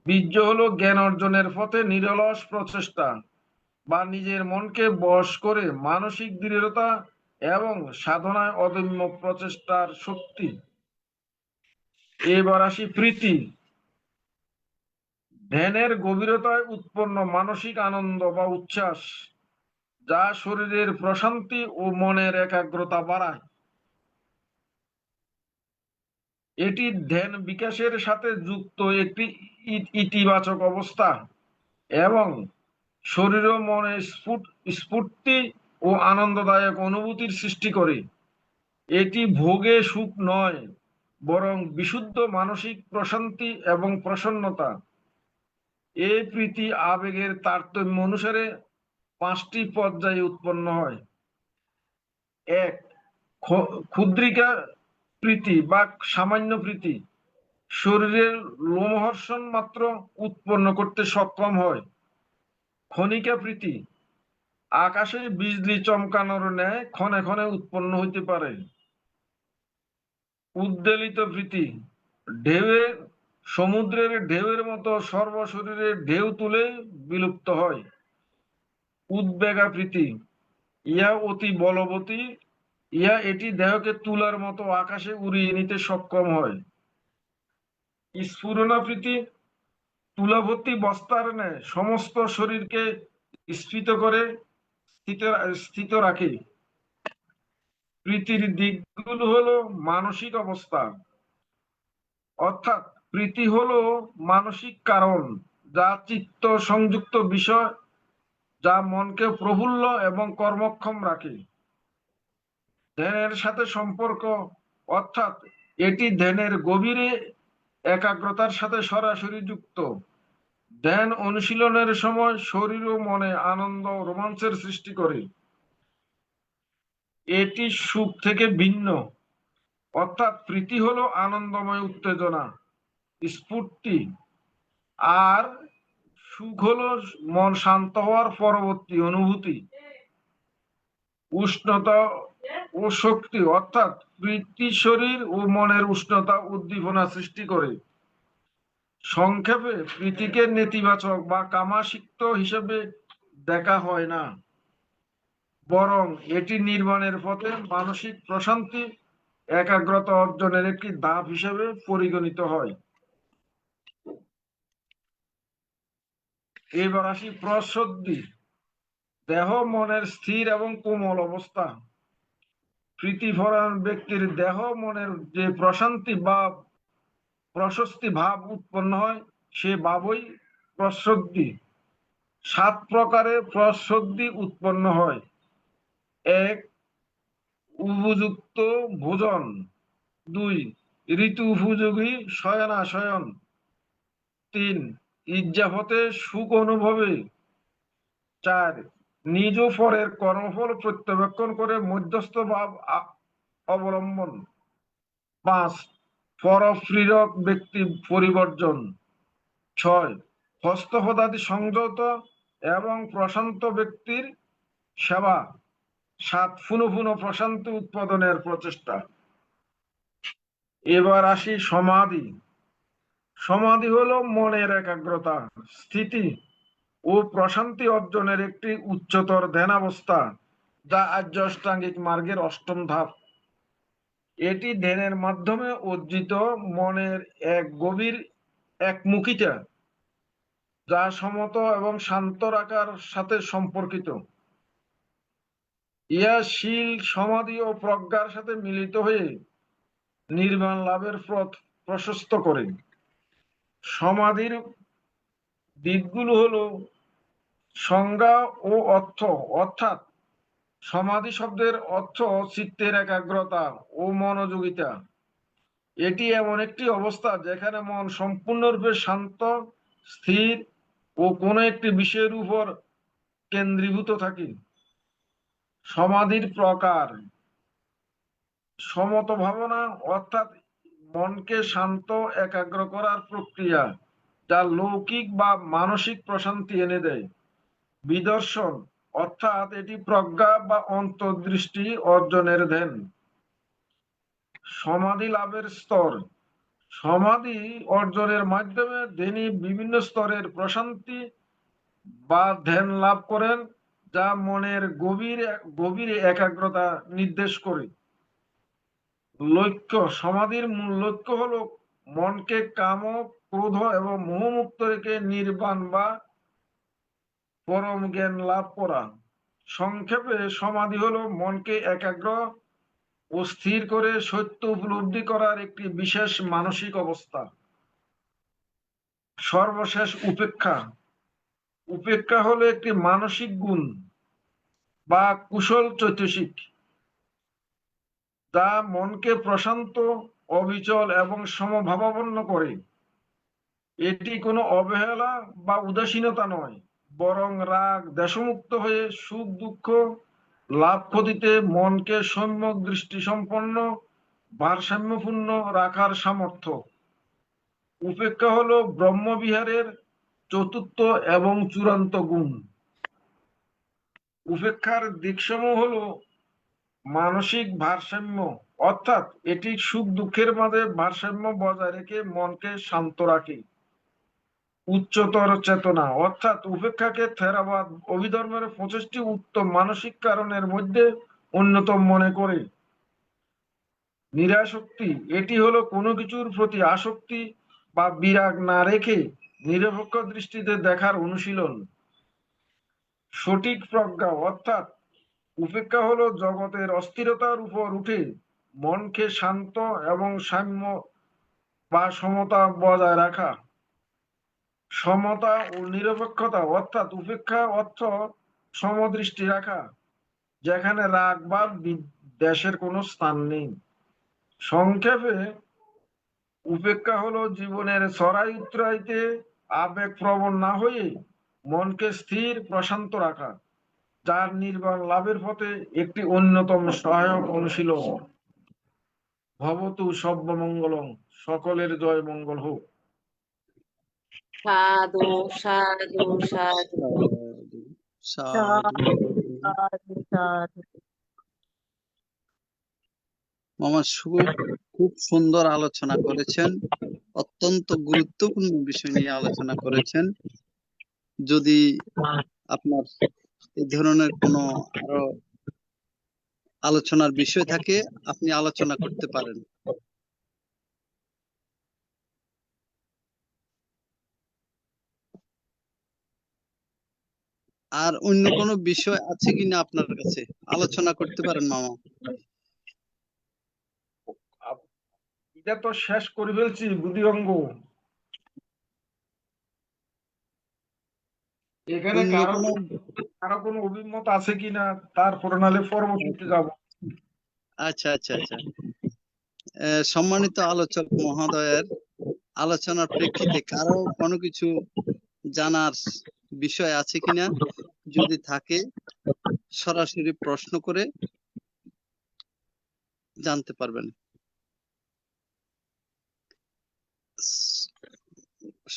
বীর্য হলো জ্ঞান অর্জনের পথে নিরলস প্রচেষ্টা বা নিজের মনকে বশ করে মানসিক দৃঢ়তা এবং সাধনায় অদম্য প্রচেষ্টার শক্তি। এবার আসি প্রীতি। ধ্যানের গভীরতায় উৎপন্ন মানসিক আনন্দ বা উচ্ছ্বাস, যা শরীরের প্রশান্তি ও মনের একাগ্রতা বাড়ায়। এটি ধ্যান বিকাশের সাথে যুক্ত একটি ইতিবাচক অবস্থা এবং শরীর ও মনে স্ফূর্তি ও আনন্দদায়ক অনুভূতির সৃষ্টি করে। এটি ভোগে সুখ নয়, বরং বিশুদ্ধ মানসিক প্রশান্তি এবং প্রসন্নতা। এই প্রীতি আবেগের তারতম্য অনুসারে 5টি পর্যায়ে উৎপন্ন হয়। 1. ক্ষুদ্রিকা প্রীতি বা সামান্য প্রীতি, শরীরের লোমহর্ষণ মাত্র উৎপন্ন করতে সক্ষম হয়। ক্ষণিকা প্রীতি, আকাশে বিজলি চমকানোর ন্যায় ক্ষণে ক্ষণে উৎপন্ন হইতে পারে। উদ্বেলিত প্রীতি, সমুদ্রের ঢেউয়ের মতো সর্বশরীরে ঢেউ তুলে বিলুপ্ত হয়। উদ্বেগা প্রীতি, ইহা অতি বলবতী, এটি দেহকে তুলার মতো আকাশে উড়িয়ে নিতে সক্ষম হয়। স্ফুরণা প্রীতি, তুলাভর্তি বস্তার ন্যায় সমস্ত শরীরকে স্ফীত করে স্থিত রাখে। প্রীতির দিকগুলো হলো মানসিক অবস্থা, অর্থাৎ প্রীতি হলো মানসিক কারণ যা চিত্ত সংযুক্ত বিষয়, যা মনকে প্রফুল্ল এবং কর্মক্ষম রাখে। ধ্যানের সাথে সম্পর্ক, অর্থাৎ এটি ধ্যানের গভীরে একাগ্রতার সাথে সরাসরি যুক্ত। ধ্যান অনুশীলনের সময় শরীর ও মনে আনন্দ ও রোমাঞ্চের সৃষ্টি করে। এটি সুখ থেকে ভিন্ন, অর্থাৎ প্রীতি হলো আনন্দময় উত্তেজনা, স্ফূর্তি, আর সুখ হলো মন শান্ত হওয়ার পরবর্তী অনুভূতি। উষ্ণতা ও শক্তি, অর্থাৎ প্রীতি শরীর ও মনের উষ্ণতা উদ্দীপনা সৃষ্টি করে। সংক্ষেপে প্রীতিকে নেতিবাচক বা কামাসক্ত হিসেবে দেখা হয় না, বরং এটি নির্মাণের পথে মানসিক প্রশান্তি, একাগ্রতা অর্জনের একটি ধাপ হিসেবে পরিগণিত হয়। এবার আসি প্রসদ্ধি, দেহ মনের স্থির এবং কোমল অবস্থা। প্রীতিপরায়ণ ব্যক্তির দেহ মনের যে প্রশান্তি বা প্রশস্তি ভাব উৎপন্ন হয়, সে ভাবই প্রসদ্ধি। 7 প্রকারে প্রসদ্ধি উৎপন্ন হয়। 1. উপযুক্ত ভোজন। 2. ঋতু উপযোগী শয়নাশয়ন। 3. ইজ্জাফতে সুখ অনুভবে। 4. নিজ পরের কর্মফল প্রত্যবেক্ষণ করে মধ্যস্থ ভাব অবলম্বন। 5. পরপ্রীরক ব্যক্তি পরিবর্জন। 6. হস্তপদাদি সংযত এবং প্রশান্ত ব্যক্তির সেবা। 7. পুনঃ পুনঃ প্রশান্তি উৎপাদনের প্রচেষ্টা। এবার আসি সমাধি। সমাধি হলো মনের একাগ্রতা, স্থিতি ও প্রশান্তি অর্জনের একটি উচ্চতর ধ্যানাবস্থা, যা আর্য অষ্টাঙ্গিক মার্গের অষ্টম ধাপ। এটি ধ্যানের মাধ্যমে অর্জিত মনের এক গভীর একমুখিতা, যা সমত এবং শান্ত রাখার সাথে সম্পর্কিত। ইহা শীল, সমাধি ও প্রজ্ঞার সাথে মিলিত হয়ে নির্বাণ লাভের পথ প্রশস্ত করে। সমাধির দিকগুলো হলো সংজ্ঞা ও অর্থ, অর্থাৎ সমাধি শব্দের অর্থ চিত্তের একাগ্রতা ও মনোযোগিতা। এটি এমন একটি অবস্থা যেখানে মন সম্পূর্ণরূপে শান্ত, স্থির ও কোনো একটি বিষয়ের উপর কেন্দ্রীভূত থাকে। সমাধির প্রকার: সমত ভাবনা, অর্থাৎ মনকে শান্ত একাগ্র করার প্রক্রিয়া, যা লৌকিক বা মানসিক প্রশান্তি এনে দেয়। বিদর্শন, অর্থাৎ এটি প্রজ্ঞা বা অন্তর্দৃষ্টি অর্জনের ধ্যান। সমাধি লাভের স্তর: সমাধি অর্জনের মাধ্যমে ধ্যানী বিভিন্ন স্তরের প্রশান্তি বা ধ্যান লাভ করেন, যা মনের গভীর একাগ্রতা নির্দেশ করে। লক্ষ্য: সমাধির মূল লক্ষ্য হলো মনকে কাম, ক্রোধ এবং মোহমুক্ত রেখে নির্বাণ বা পরম জ্ঞান লাভ করা। সংক্ষেপে, সমাধি হলো মনকে একাগ্র ও স্থির করে সত্য উপলব্ধি করার একটি বিশেষ মানসিক অবস্থা। সর্বশেষ, উপেক্ষা। উপেক্ষা হলো একটি মানসিক গুণ বা কুশল চৈতসিক, যা মনকে প্রশান্ত, অবিচল এবং সমভাবাপন্ন করে। এটি কোনো অবহেলা বা উদাসীনতা নয়, বরং রাগ দেশমুক্ত হয়ে সুখ দুঃখ লাভ ক্ষতিতে মনকে সম্যক দৃষ্টি সম্পন্ন, ভারসাম্যপূর্ণ রাখার সামর্থ্য। উপেক্ষা হলো ব্রহ্মবিহারের চতুর্থ এবং চূড়ান্ত গুণ। উপেক্ষার দিকসমূহ হলো মানসিক ভারসাম্য, অর্থাৎ এটি সুখ দুঃখের মাঝে ভারসাম্য বজায় রেখে মনকে শান্ত রাখে। উচ্চতর চেতনা, অর্থাৎ উপেক্ষাকে থেরাবাদ অভিধর্মের 25টি উত্তম মানসিক কারণের মধ্যে অন্যতম মনে করে। নিরাসক্তি, এটি হলো কোনো কিছুর প্রতি আসক্তি বা বিরাগ না রেখে নিরপেক্ষ দৃষ্টিতে দেখার অনুশীলন। সঠিক প্রজ্ঞা, অর্থাৎ উপেক্ষা হলো জগতের অস্থিরতার উপর উঠে মনকে শান্ত এবং সাম্য বা সমতা বজায় রাখা। সমতা ও নিরপেক্ষতা, অর্থাৎ উপেক্ষা অর্থ সমদৃষ্টি রাখা, যেখানে রাগ বা বিদ্বেষের কোনো স্থান নেই। সংক্ষেপে, উপেক্ষা হলো জীবনের চড়াই উতরাইতে আবেগ প্রবণ না হয়ে মনকে স্থির, প্রশান্ত রাখা, যার নির্বাণ লাভের পথে একটি অন্যতম সহায়ক অনুশীলন। ভবতু সর্বমঙ্গলং, সকলের জয় মঙ্গল হোক। সাধু সাধু সাধু সাধু সাধু। সাধু। মামা শুভ, খুব সুন্দর আলোচনা করেছেন, অত্যন্ত গুরুত্বপূর্ণ বিষয় নিয়ে আলোচনা করেছেন। যদি আপনার এই ধরনের কোনো আরো আলোচনার বিষয় থাকে, আপনি আলোচনা করতে পারেন। আর অন্য কোনো বিষয় আছে কিনা আপনার কাছে, আলোচনা করতে পারেন মামা। এটা তো শেষ করে ফেলছি বুদ্ধিভঙ্গ। এখানে অন্য কোনো কারো কোনো অভিমত আছে কিনা, তারপরে নাহলে পরবর্তীতে যাব। আচ্ছা আচ্ছা আচ্ছা। সম্মানিত আলোচক মহোদয়ের আলোচনার প্রেক্ষিতে কারো কোনো কিছু জানার বিষয় আছে কিনা, যদি থাকে সরাসরি প্রশ্ন করে জানতে পারবেন।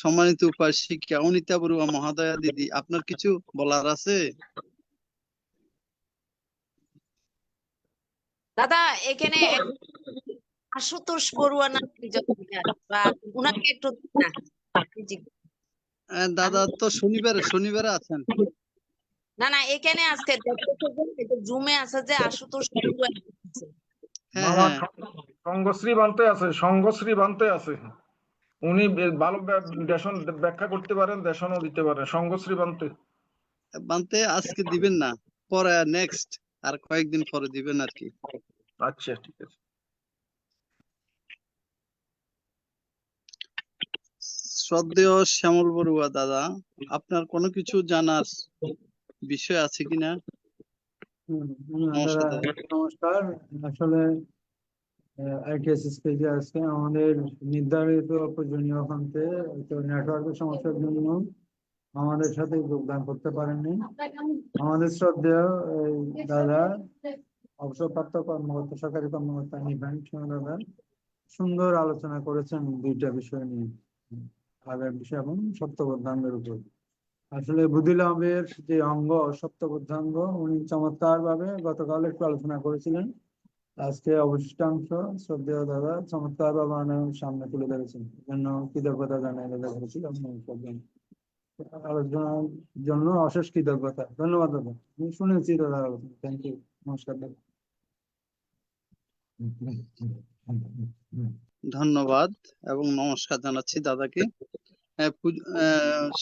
সম্মানিত উপাসিকা অনিতা বড়ুয়া মহোদয়া দিদি, আপনার কিছু বলার আছে? দাদা এখানে আশুতোষ বড়ুয়া না বা উনাকে একটু না। দাদা তো শনিবারে আছেন। না না এখানে আজকে জুমে আছে যে আশুতোষ বন্ধু আসছে। হ্যাঁ মামা হ্যাঁ সঙ্গশ্রী বানতে আছে, সঙ্গশ্রী বানতে আছে। উনি ভালো দেশন ব্যাখ্যা করতে পারেন, দেশনও দিতে পারেন। সঙ্গশ্রী বানতে বানতে আজকে দিবেন না, পরে নেক্সট আর কয়েকদিন পরে দিবেন আর কি। আচ্ছা ঠিক আছে। শ্রদ্ধেয় শ্যামল বড়ুয়া দাদা, আপনার কোনো কিছু জানার বিষয় আছে কিনা? নমস্কার দাদা। নমস্কার। আসলে আইটিএস পেজে আছে আমাদের নির্ধারিত প্রয়োজনীয় প্রান্তে নেটওয়ার্কের সমস্যার জন্য আমাদের সাথে যোগদান করতে পারেননি। আমাদের শ্রদ্ধেয় দাদা অবসরপ্রাপ্ত কর্মকর্তা, সরকারি কর্মকর্তা নিবেন দাদা সুন্দর আলোচনা করেছেন দুইটা বিষয় নিয়ে, আগের বিষয় এবং সত্যবোধাঙ্গের উপর। আসলে বুদ্ধিলাভের যে অঙ্গ সত্যবোধাঙ্গ উনি চমৎকার ভাবে গতকাল একটু আলোচনা করেছিলেন। আজকে অবশিষ্টাংশ শ্রদ্ধেয় দাদা চমৎকার ভাবে আমাদের সামনে তুলে ধরেছেন, জন্য কৃতজ্ঞতা জানাই দাদা করেছিল। আলোচনার জন্য অশেষ কৃতজ্ঞতা, ধন্যবাদ দাদা। আমি শুনেছি দাদা আলোচনা, থ্যাংক ইউ, নমস্কার দাদা। ধন্যবাদ এবং নমস্কার জানাচ্ছি দাদাকে।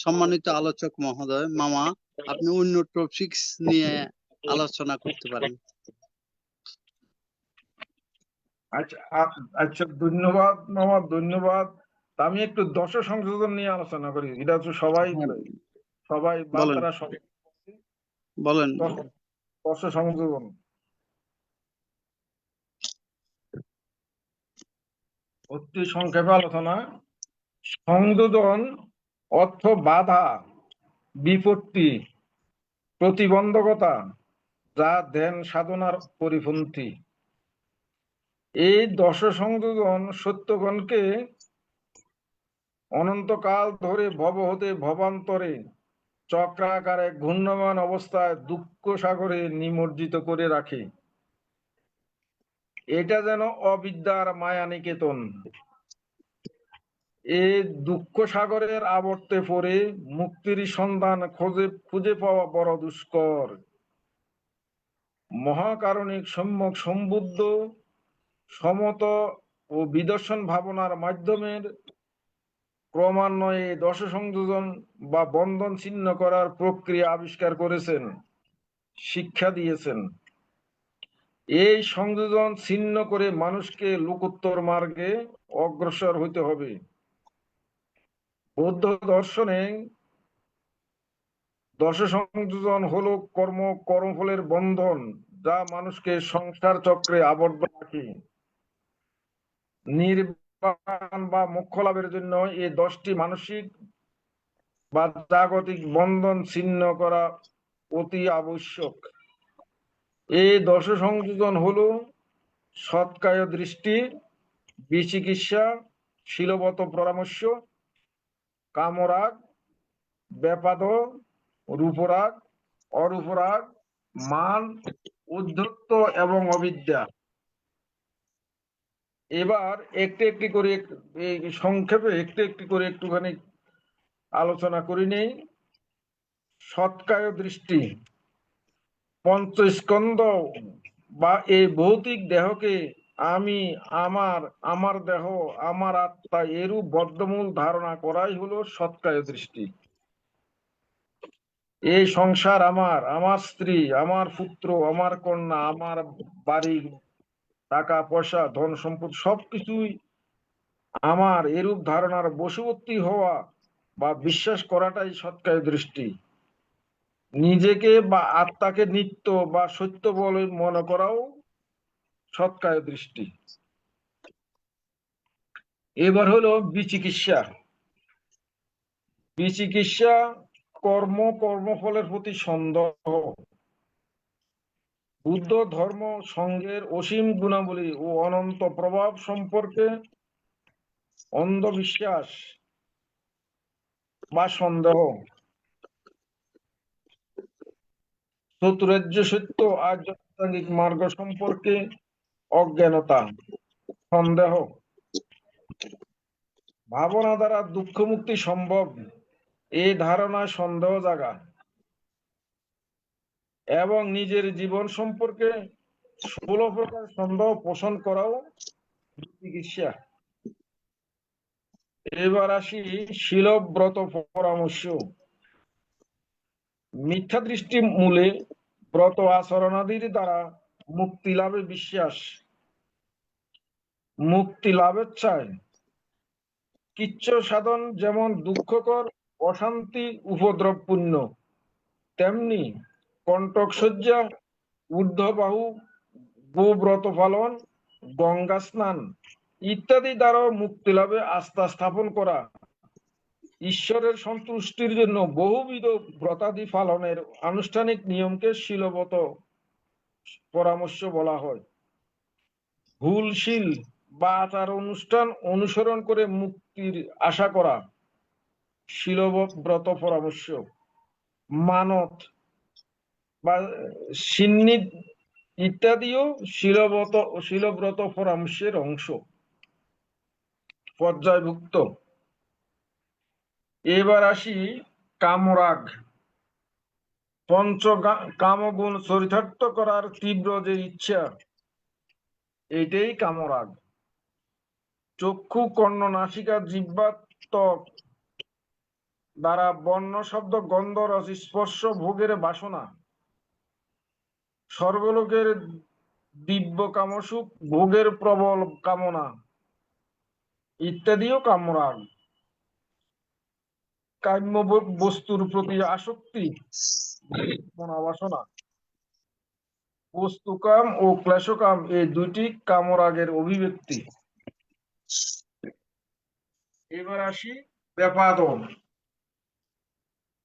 সম্মানিত আলোচক মহোদয়, মামা আপনি অন্য টপিকস নিয়ে আলোচনা করতে পারেন। আচ্ছা আচ্ছা, ধন্যবাদ মামা, ধন্যবাদ। তা আমি একটু দশ সংশোধন নিয়ে আলোচনা করি। এটা তো সবাই সবাই বলেন বালতারা সবাই বলেন। দশ সংশোধন। অতি সংক্ষেপে আলোচনা। সংযোজন অর্থ বাধা, বিপত্তি, প্রতিবন্ধকতা, যা ধ্যান সাধনার পরিপন্থী। এই দশ সংযোজন সত্যগণকে অনন্তকাল ধরে ভব হতে ভবান্তরে চক্রাকারে ঘূর্ণমান অবস্থায় দুঃখ সাগরে নিমজ্জিত করে রাখে। এটা যেন অবিদ্যার মায়া নিকেতন। এই দুঃখ সাগরের আবর্তে পড়ে মুক্তির সন্ধান খুঁজে পাওয়া বড় দুষ্কর। মহাকারণিক সম্যক সম্বুদ্ধ সমত ও বিদর্শন ভাবনার মাধ্যমে ক্রমান্বয়ে দশ সংযোজন বা বন্ধন ছিন্ন করার প্রক্রিয়া আবিষ্কার করেছেন, শিক্ষা দিয়েছেন। এই সংযোজন ছিন্ন করে মানুষকে লোকোত্তর মার্গে অগ্রসর হতে হবে। বৌদ্ধ দর্শনে দশ সংযোজন হলো কর্মফলের বন্ধন, যা মানুষকে সংসার চক্রে আবদ্ধ রাখে। নির্বাণ বা মোক্ষ লাভের জন্য এই 10টি মানসিক বা জাগতিক বন্ধন ছিন্ন করা অতি আবশ্যক। এই দশ সংযোজন হলো সৎকায় দৃষ্টি, বিচিকিৎসা, শীলবত পরামর্শ, কামরাগ, ব্যাপাদ, রূপরাগ, অরূপরাগ, মান, উদ্ধত্ত এবং অবিদ্যা। এবার একটু একটি করে সংক্ষেপে একটু করে একটুখানি আলোচনা করি নেই। সৎকায় দৃষ্টি, পঞ্চস্কন্ধ বা এই ভৌতিক দেহকে আমি, আমার দেহ, আমার আত্মা এরূপ বদ্ধমূল ধারণা করাই হলো সৎকায় দৃষ্টি। এই সংসার আমার, আমার স্ত্রী, আমার পুত্র, আমার কন্যা, আমার বাড়ি, টাকা পয়সা, ধন সম্পদ সবকিছুই আমার, এরূপ ধারণার বশবর্তী হওয়া বা বিশ্বাস করাটাই সৎকায় দৃষ্টি। নিজেকে বা আত্মাকে নিত্য বা সত্য বলে মনে করাও সৎকায় দৃষ্টি। এবার হলো বিচিকিৎসা। বিচিকিৎসা কর্মফলের প্রতি সন্দেহ। বুদ্ধ ধর্ম সংঘের অসীম গুণাবলী ও অনন্ত প্রভাব সম্পর্কে অন্ধবিশ্বাস বা সন্দেহ। চতুরার্য সত্য আধ্যাত্মিক মার্গ সম্পর্কে অজ্ঞানতা, সন্দেহ। ভাবনা দ্বারা দুঃখ মুক্তি সম্ভব, এই ধারণায় সন্দেহ জাগা। এবং নিজের জীবন সম্পর্কে 16 প্রকার সন্দেহ পোষণ করাও চিকিৎসা। এবার আসি শীলব্রত পরামর্শ। মিথ্যা দৃষ্টি মূলে ব্রত আচরণাদির দ্বারা মুক্তি লাভে বিশ্বাস। মুক্তি লাভের চায় কিচ্ছ সাধন যেমন দুঃখকর, অশান্তি, উপদ্রবপূর্ণ, তেমনি কণ্টক শয্যা, ঊর্ধ্ববাহু, গোব্রত পালন, গঙ্গা স্নান ইত্যাদি দ্বারাও মুক্তি লাভে আস্থা স্থাপন করা, ঈশ্বরের সন্তুষ্টির জন্য বহুবিধ ব্রতাদি পালনের আনুষ্ঠানিক নিয়মকে শীলব্রত পরামর্শ বলা হয়। ভুলশীল বা আচার অনুষ্ঠান অনুসরণ করে মুক্তির আশা করা শীলব্রত পরামর্শ। মানত বা সিন্নি ইত্যাদিও শীলব্রত পরামর্শের অংশ, পর্যায়ভুক্ত। এবার আসি কামরাগ। পঞ্চ কামগুণ চরিতার্থ করার তীব্র যে ইচ্ছা, এটাই কামরাগ। চক্ষু, কর্ণ, নাসিকা, জিহ্বা, ত্বক দ্বারা বর্ণ, শব্দ, গন্ধ, রস, স্পর্শ ভোগের বাসনা, স্বর্গলোকের দিব্য কামসুখ ভোগের প্রবল কামনা ইত্যাদিও কামরাগ। কাম্য বস্তুর প্রতি আসক্তি, মনোবাসনা। বস্তুকাম ও ক্লেশকাম এই দুইটি কামরাগের অভিব্যক্তি। এবার আসি ব্যাপাদন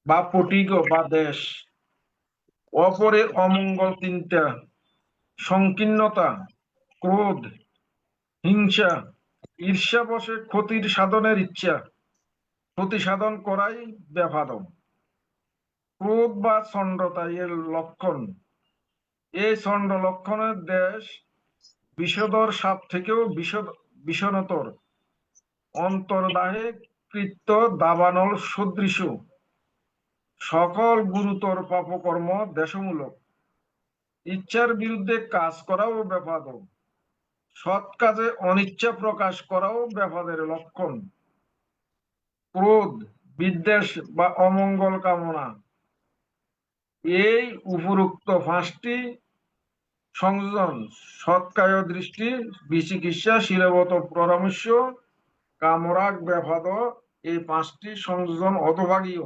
বা পটিগ বা দেশ। অপরের অমঙ্গল চিন্তা, সংকীর্ণতা, ক্রোধ, হিংসা, ঈর্ষাবশে ক্ষতির সাধনের ইচ্ছা, ক্ষতি সাধন করাই ব্যাপাদন। ক্রোধ বা চণ্ডতা এর লক্ষণ। এই চণ্ড লক্ষণের দেশ বিষধর সাপ থেকেও বিষণতর, অন্তর্দাহে কৃত্য দাবানল সদৃশ, সকল গুরুতর পাপকর্ম দেশমূলক। ইচ্ছার বিরুদ্ধে কাজ করাও ব্যাপাদ, সৎ কাজে অনিচ্ছা প্রকাশ করাও ব্যাপাদের লক্ষণ। ক্রোধ, বিদ্বেষ বা অমঙ্গল কামনা, এই উপরোক্ত পাঁচটি সংযোজন সৎকায় দৃষ্টি, বিচিকিৎসা, শীলব্রত পরামর্শ, কামরাগ, ব্যাপাদ, এই পাঁচটি সংযোজন অতভাগীয়,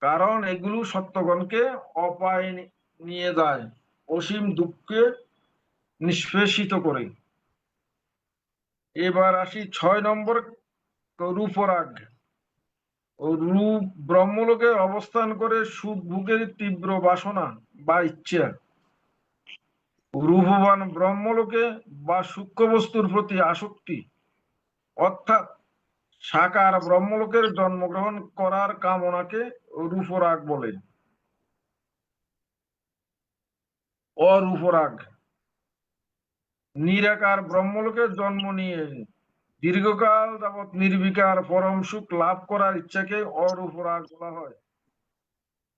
কারণ এগুলো সত্যগণকে অপায় নিয়ে যায়, অসীম দুঃখে নিষ্পেষিত করে। এবার আসি 6 নম্বর রূপরাগ। রূপ ব্রহ্মলোকে অবস্থান করে সুখ ভোগের তীব্র বাসনা বা ইচ্ছা। রূপবান ব্রহ্মলোকে বা সূক্ষ্ম বস্তুর প্রতি আসক্তি, অর্থাৎ সাকার ব্রহ্মলোকের জন্মগ্রহণ করার কামনাকে রূপরাগ বলে। অরূপরাগ, নিরাকার ব্রহ্মলোকে জন্ম নিয়ে দীর্ঘকাল যাবৎ নির্বিকার পরম সুখ লাভ করার ইচ্ছাকে অরূপরাগ বলা হয়।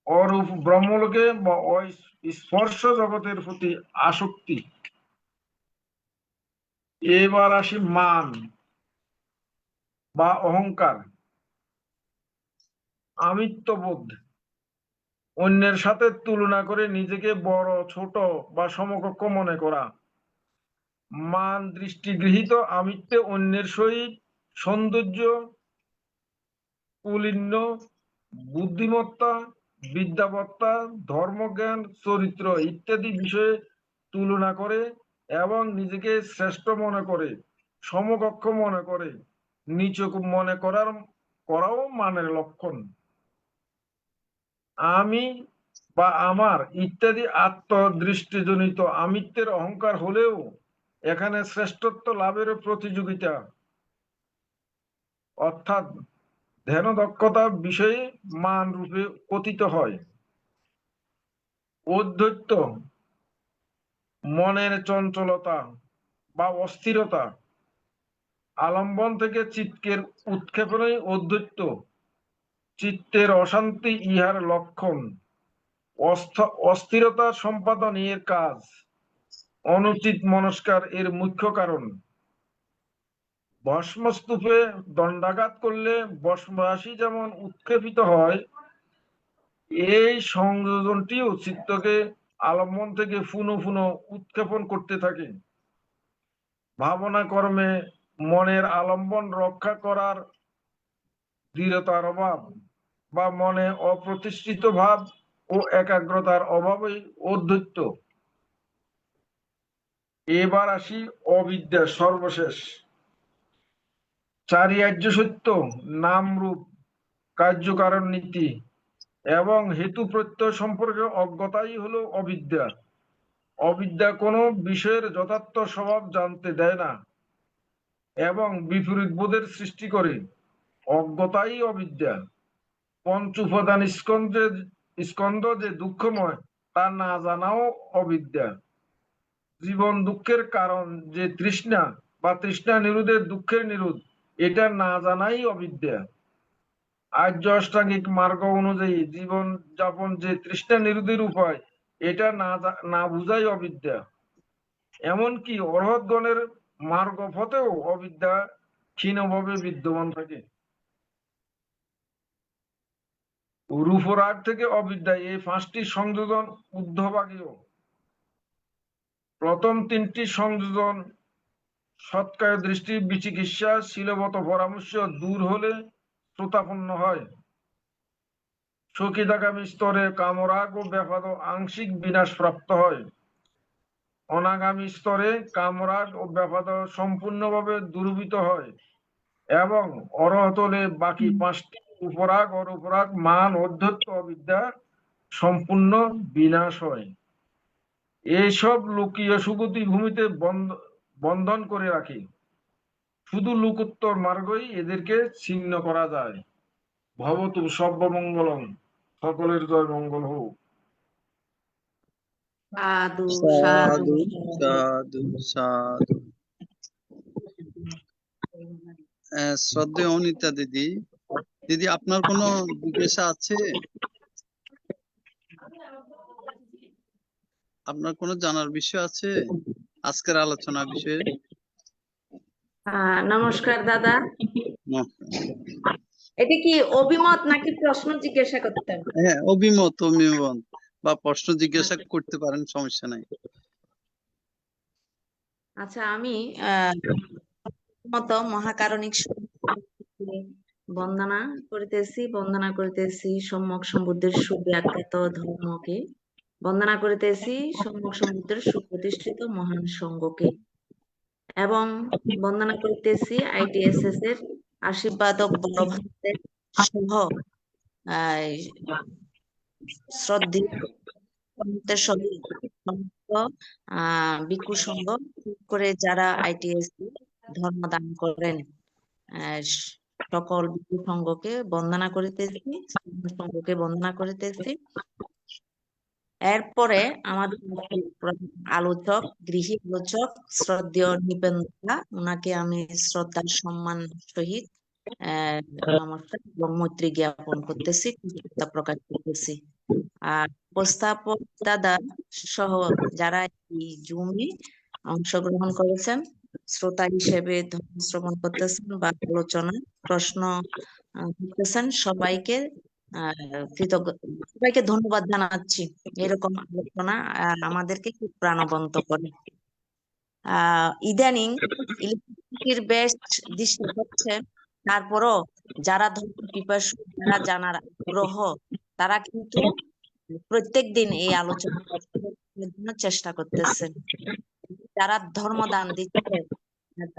অরূপ ব্রহ্মলোকে বা স্পর্শ জগতের প্রতি আসক্তি। এবার আসি মান বা অহংকার, আমিত্ববোধ, অন্যের সাথে তুলনা করে নিজেকে বড়, ছোট বা সমকক্ষ মনে করা। মান দৃষ্টি গৃহীত আমিত্বে অন্যের সহিত সৌন্দর্য, কুলীন্য, বুদ্ধিমত্তা, বিদ্যাবত্তা, ধর্মজ্ঞান, চরিত্র ইত্যাদি বিষয়ে তুলনা করে এবং নিজেকে শ্রেষ্ঠ মনে করে, সমকক্ষ মনে করে, নিচু মনে করাও মানের লক্ষণ। আমি বা আমার ইত্যাদি আত্মদৃষ্টিজনিত আমিত্বের অহংকার হলেও এখানে শ্রেষ্ঠত্ব লাভের প্রতিযোগিতা, অর্থাৎ ধ্যান দক্ষতা বিষয়ে মান রূপে কথিত হয়। ঔদ্ধত্য, মনের চঞ্চলতা বা অস্থিরতা, আলম্বন থেকে চিত্তের উৎক্ষেপণই ঔদ্ধত্য, চিত্তের অশান্তি ইহার লক্ষণ। অস্থিরতা সম্পাদন এর কাজ, অনুচিত মনস্কার এর মুখ্য কারণ। ভস্মস্তূপে দণ্ডাঘাত করলে ভস্মরাশি যেমন উৎক্ষেপিত হয়, এই সংযোজনটিও চিত্তকে আলম্বন থেকে পুনঃ পুনঃ উৎক্ষেপণ করতে থাকে। ভাবনা কর্মে মনের আলম্বন রক্ষা করার দৃঢ়তার অভাব বা মনে অপ্রতিষ্ঠিত ভাব ও একাগ্রতার অভাবে অধ্যত্ত। এবার আসি অবিদ্যা, সর্বশেষ। চারি আর্য সত্য, নাম রূপ, কার্যকারণ নীতি এবং হেতু প্রত্যয় সম্পর্কে অজ্ঞতাই হলো অবিদ্যা। অবিদ্যা কোনো বিষয়ের যথার্থ স্বভাব জানতে দেয় না এবং বিপরীত বোধের সৃষ্টি করে। অজ্ঞতাই অবিদ্যা। পঞ্চ উপাদান স্কন্ধ যে দুঃখময় তা না জানাও অবিদ্যা। জীবন দুঃখের কারণ যে তৃষ্ণা বা তৃষ্ণা নিরোধের দুঃখের নিরোধ, এটা না জানাই অবিদ্যা। আর্য অষ্টাঙ্গিক মার্গ অনুযায়ী জীবন যাপন যে তৃষ্ণা নিরোধের উপায়, এটা না বুঝাই অবিদ্যা। এমনকি অরহৎগণের মার্গ পথেও অবিদ্যা ক্ষীণভাবে বিদ্যমান থাকে। রূপরাগ থেকে অবিদ্যা, এই 5টি সংযোজন ঊর্ধ্বভাগীয়। প্রথম 3টি সংযোজন সৎকায় দৃষ্টি, বিচিকিৎসা, শীলবত পরামর্শ দূর হলে শ্রোতাপন্ন হয়। সকিদাগামী স্তরে কামরাগ ও ব্যাপাদ আংশিক বিনাশ প্রাপ্ত হয়। অনাগামী স্তরে কামরাগ ও ব্যাপাদ সম্পূর্ণভাবে দূরীভূত হয় এবং অরহতলে বাকি 5টি উপরাগ, অরূপরাগ, মান, অধ্যত্ত, অবিদ্যা সম্পূর্ণ বিনাশ হয়। এইসব লোকীয় সুগতি ভূমিতে বন্ধন করে রাখে। শুধু লোকোত্তর মার্গই এদেরকে ছিন্ন করা যায়। ভবতু সর্বমঙ্গলম, সকলের জয় মঙ্গল হোক। সাধু সাধু সাধু সাধু সাধু। শ্রদ্ধেয় অনিতা দিদি, দিদি আপনার কোনো জিজ্ঞাসা আছে? আপনার কোনো জানার বিষয় আছে আজকের আলোচনা বিষয়ে? নমস্কার দাদা, এটা কি অভিমত নাকি প্রশ্ন জিজ্ঞাসা করতেন? হ্যাঁ, অভিমত বা প্রশ্ন জিজ্ঞাসা করতে পারেন, সমস্যা নাই। আচ্ছা, আমি মত মহাকারণিক বন্দনা করিতেছি সম্যক সম্বুদ্ধের সুব্যাখ্যাত ধর্মকে, বন্দনা করিতেছি সম্যক সম্বুদ্ধের সুপ্রতিষ্ঠিত মহান সঙ্গকে, এবং বন্দনা করিতেছি ITSS এর আশীর্বাদক বড় ভাইদের সহ শ্রদ্ধেয় ভিক্ষু সংঘ করে যারা ITSS ধর্ম দান করেন, সকল ভিক্ষু সংঘকে বন্দনা করিতেছি, সংঘকে বন্দনা করিতেছি। এরপরে আমাদের আলোচক, গৃহী আলোচক শ্রদ্ধেয় নিপেন্দা, ওনাকে আমি শ্রদ্ধার সম্মান সহিত নমস্কার এবং মৈত্রী জ্ঞাপন করতেছি, কৃতজ্ঞতা প্রকাশ করতেছি। আর উপস্থাপক দাদা সহ যারা এই জুমে অংশগ্রহণ করেছেন, শ্রোতা হিসেবে ধর্ম শ্রবণ করতেছেন বা আলোচনা প্রশ্ন করতেছেন, সবাইকে সবাইকে ধন্যবাদ জানাচ্ছি। এরকম আলোচনা আমাদেরকে খুব প্রাণবন্ত করে। ইদানিং ইলেকট্রিসিটির বেশ দৃষ্টি হচ্ছে, তারপরও যারা ধর্ম পিপাসু, যারা জানার আগ্রহ, তারা কিন্তু প্রত্যেক দিন এই আলোচনা জন্য চেষ্টা করতেছেন। যারা ধর্ম দান দিচ্ছে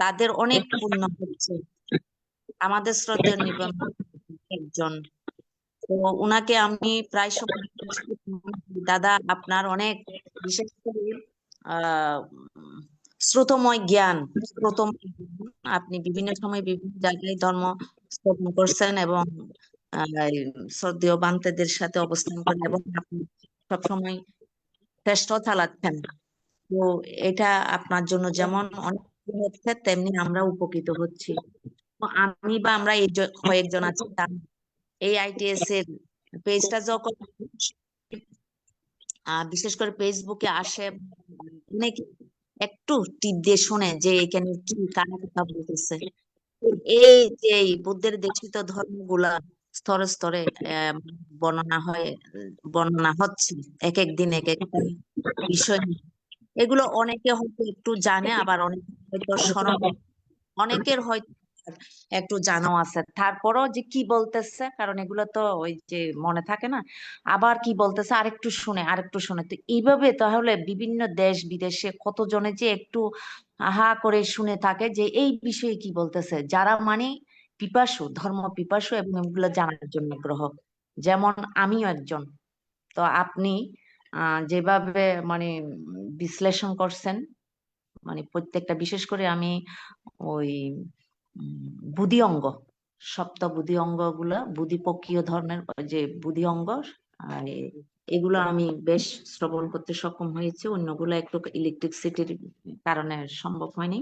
তাদের অনেক পুণ্য হচ্ছে। আমাদের শ্রদ্ধেয় নিবন্ধ একজন, তো উনাকে আমি প্রায় সময় দাদা আপনার অনেক, বিশেষ করে শ্রুতময় জ্ঞান, আপনি বিভিন্ন সময় বিভিন্ন জায়গায় ধর্ম স্থাপন করছেন এবং শ্রদ্ধেয় বান্তেদের সাথে অবস্থান করেন এবং আপনি সবসময় চেষ্টা চালাচ্ছেন। তো এটা আপনার জন্য যেমন অনেক হচ্ছে, তেমনি আমরা উপকৃত হচ্ছি। আমি বা আমরা এই কয়েকজন আছি, এই ITS এর পেজটা যখন বিশেষ করে ফেসবুকে আসে, অনেক একটু টিপ দিয়ে শোনে যে এখানে কি কারা কথা বলতেছে। এই যে এই বুদ্ধের দেশিত ধর্মগুলা স্তরে স্তরে বর্ণনা বর্ণনা হচ্ছে এক এক দিন এক একটা বিষয় নিয়ে। এগুলো অনেকে হয়তো একটু জানে, আবার অনেকে হয়তো স্মরণ, অনেকের হয়তো একটু জানাও আছে, তারপরও যে কি বলতেছে, কারণ এগুলো তো ওই যে মনে থাকে না, আবার কি বলতেছে আরেকটু শুনে, তো এইভাবে তাহলে বিভিন্ন দেশ বিদেশে কতজনে যে একটু আহা করে শুনে থাকে যে এই বিষয়ে কি বলতেছে, যারা মানে পিপাসু, ধর্ম পিপাসু এবং এগুলো জানার জন্য আগ্রহ। যেমন আমিও একজন। তো আপনি যেভাবে মানে বিশ্লেষণ করছেন, মানে প্রত্যেকটা, বিশেষ করে আমি ওই বুদ্ধি অঙ্গ, সপ্ত বুদ্ধি অঙ্গ গুলা, বুদ্ধিপক্ষীয় ধর্মের যে বুদ্ধি অঙ্গ, আর এগুলো আমি বেশ শ্রবণ করতে সক্ষম হয়েছে, অন্যগুলো একটু ইলেকট্রিসিটির কারণে সম্ভব হয়নি।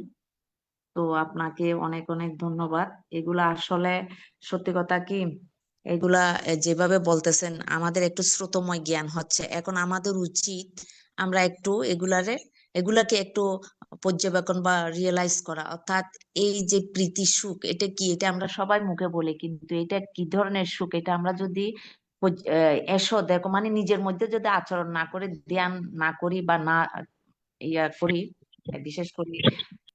তো আপনাকে অনেক অনেক ধন্যবাদ। এগুলা আসলে সত্যি কথা কি, এগুলা যেভাবে বলতেছেন আমাদের একটু শ্রুতময় জ্ঞান হচ্ছে। এখন আমাদের উচিত আমরা একটু এগুলাকে একটু পর্যবেক্ষণ বা রিয়েলাইজ করা, অর্থাৎ এই যে প্রীতি সুখ, এটা কি, এটা আমরা সবাই মুখে বলি, কিন্তু এটা কি ধরনের সুখ, এটা আমরা যদি এসো দেখো, মানে নিজের মধ্যে যদি আচরণ না করে, ধ্যান না করি বা না ইয়া করি, বিশেষ করে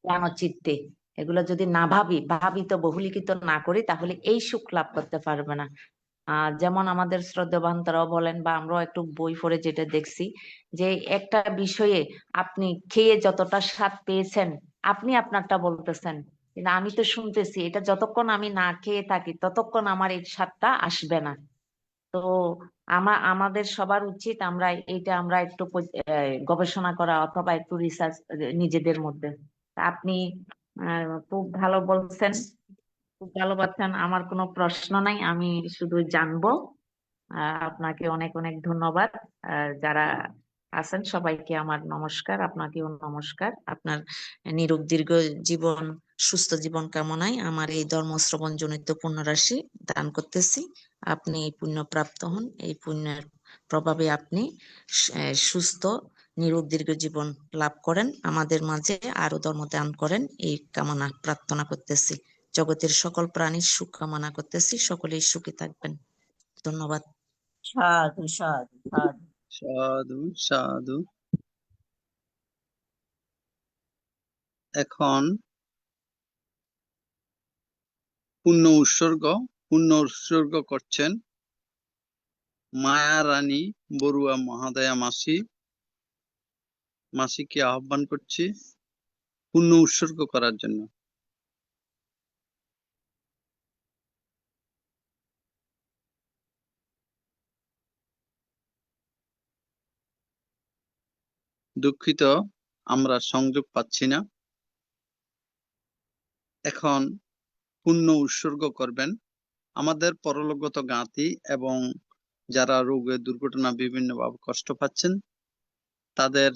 জ্ঞান চিত্তে এগুলো যদি না ভাবিত বহুলিখিত না করি, তাহলে এই সুখ লাভ করতে পারবে না। যেমন আমাদের শ্রদ্ধেবান্তরাও বলেন, বা আমরাও একটু বই পড়ে যেটা দেখছি, যে একটা বিষয়ে আপনি খেয়ে যতটা স্বাদ পেয়েছেন, আপনি আপনারটা বলতেছেন, কিন্তু আমি তো শুনতেছি, এটা যতক্ষণ আমি না খেয়ে থাকি ততক্ষণ আমার এই স্বাদটা আসবে না। তো আমাদের সবার উচিত আমরা একটু গবেষণা করা, অথবা একটু রিসার্চ নিজেদের মধ্যে। তা আপনি খুব ভালো বলছেন, খুব ভালো পাচ্ছেন। আমার কোনো প্রশ্ন নাই, আমি শুধু জানবো। আপনাকে অনেক অনেক ধন্যবাদ। যারা আছেন সবাইকে আমার নমস্কার, আপনাকেও নমস্কার। আপনার নিরোগ দীর্ঘ জীবন, সুস্থ জীবন কামনায় আমার এই ধর্ম শ্রবণ জনিত পুণ্যরাশি দান করতেছি। আপনি এই পুণ্য প্রাপ্ত হন, এই পুণ্যের প্রভাবে আপনি সুস্থ নিরোগ দীর্ঘ জীবন লাভ করেন, আমাদের মাঝে আরো ধর্ম দান করেন, এই কামনা প্রার্থনা করতেছি। জগতের সকল প্রাণীর সুখ কামনা করতেছি, সকলেই সুখী থাকবেন। ধন্যবাদ। সাধু সাধু সাধু। সাধু সাধু। এখন পুণ্য উৎসর্গ করছেন মায়া রানী বড়ুয়া মহাদয়া মাসিকে আহ্বান করছি পুণ্য উৎসর্গ করার জন্য। দুঃখিত, আমরা সংযোগ পাচ্ছি না। এখন পুণ্য উৎসর্গ করবেন আমাদের পরলোকগত জ্ঞাতি এবং যারা রোগে দুর্ঘটনা বিভিন্নভাবে কষ্ট পাচ্ছেন তাদের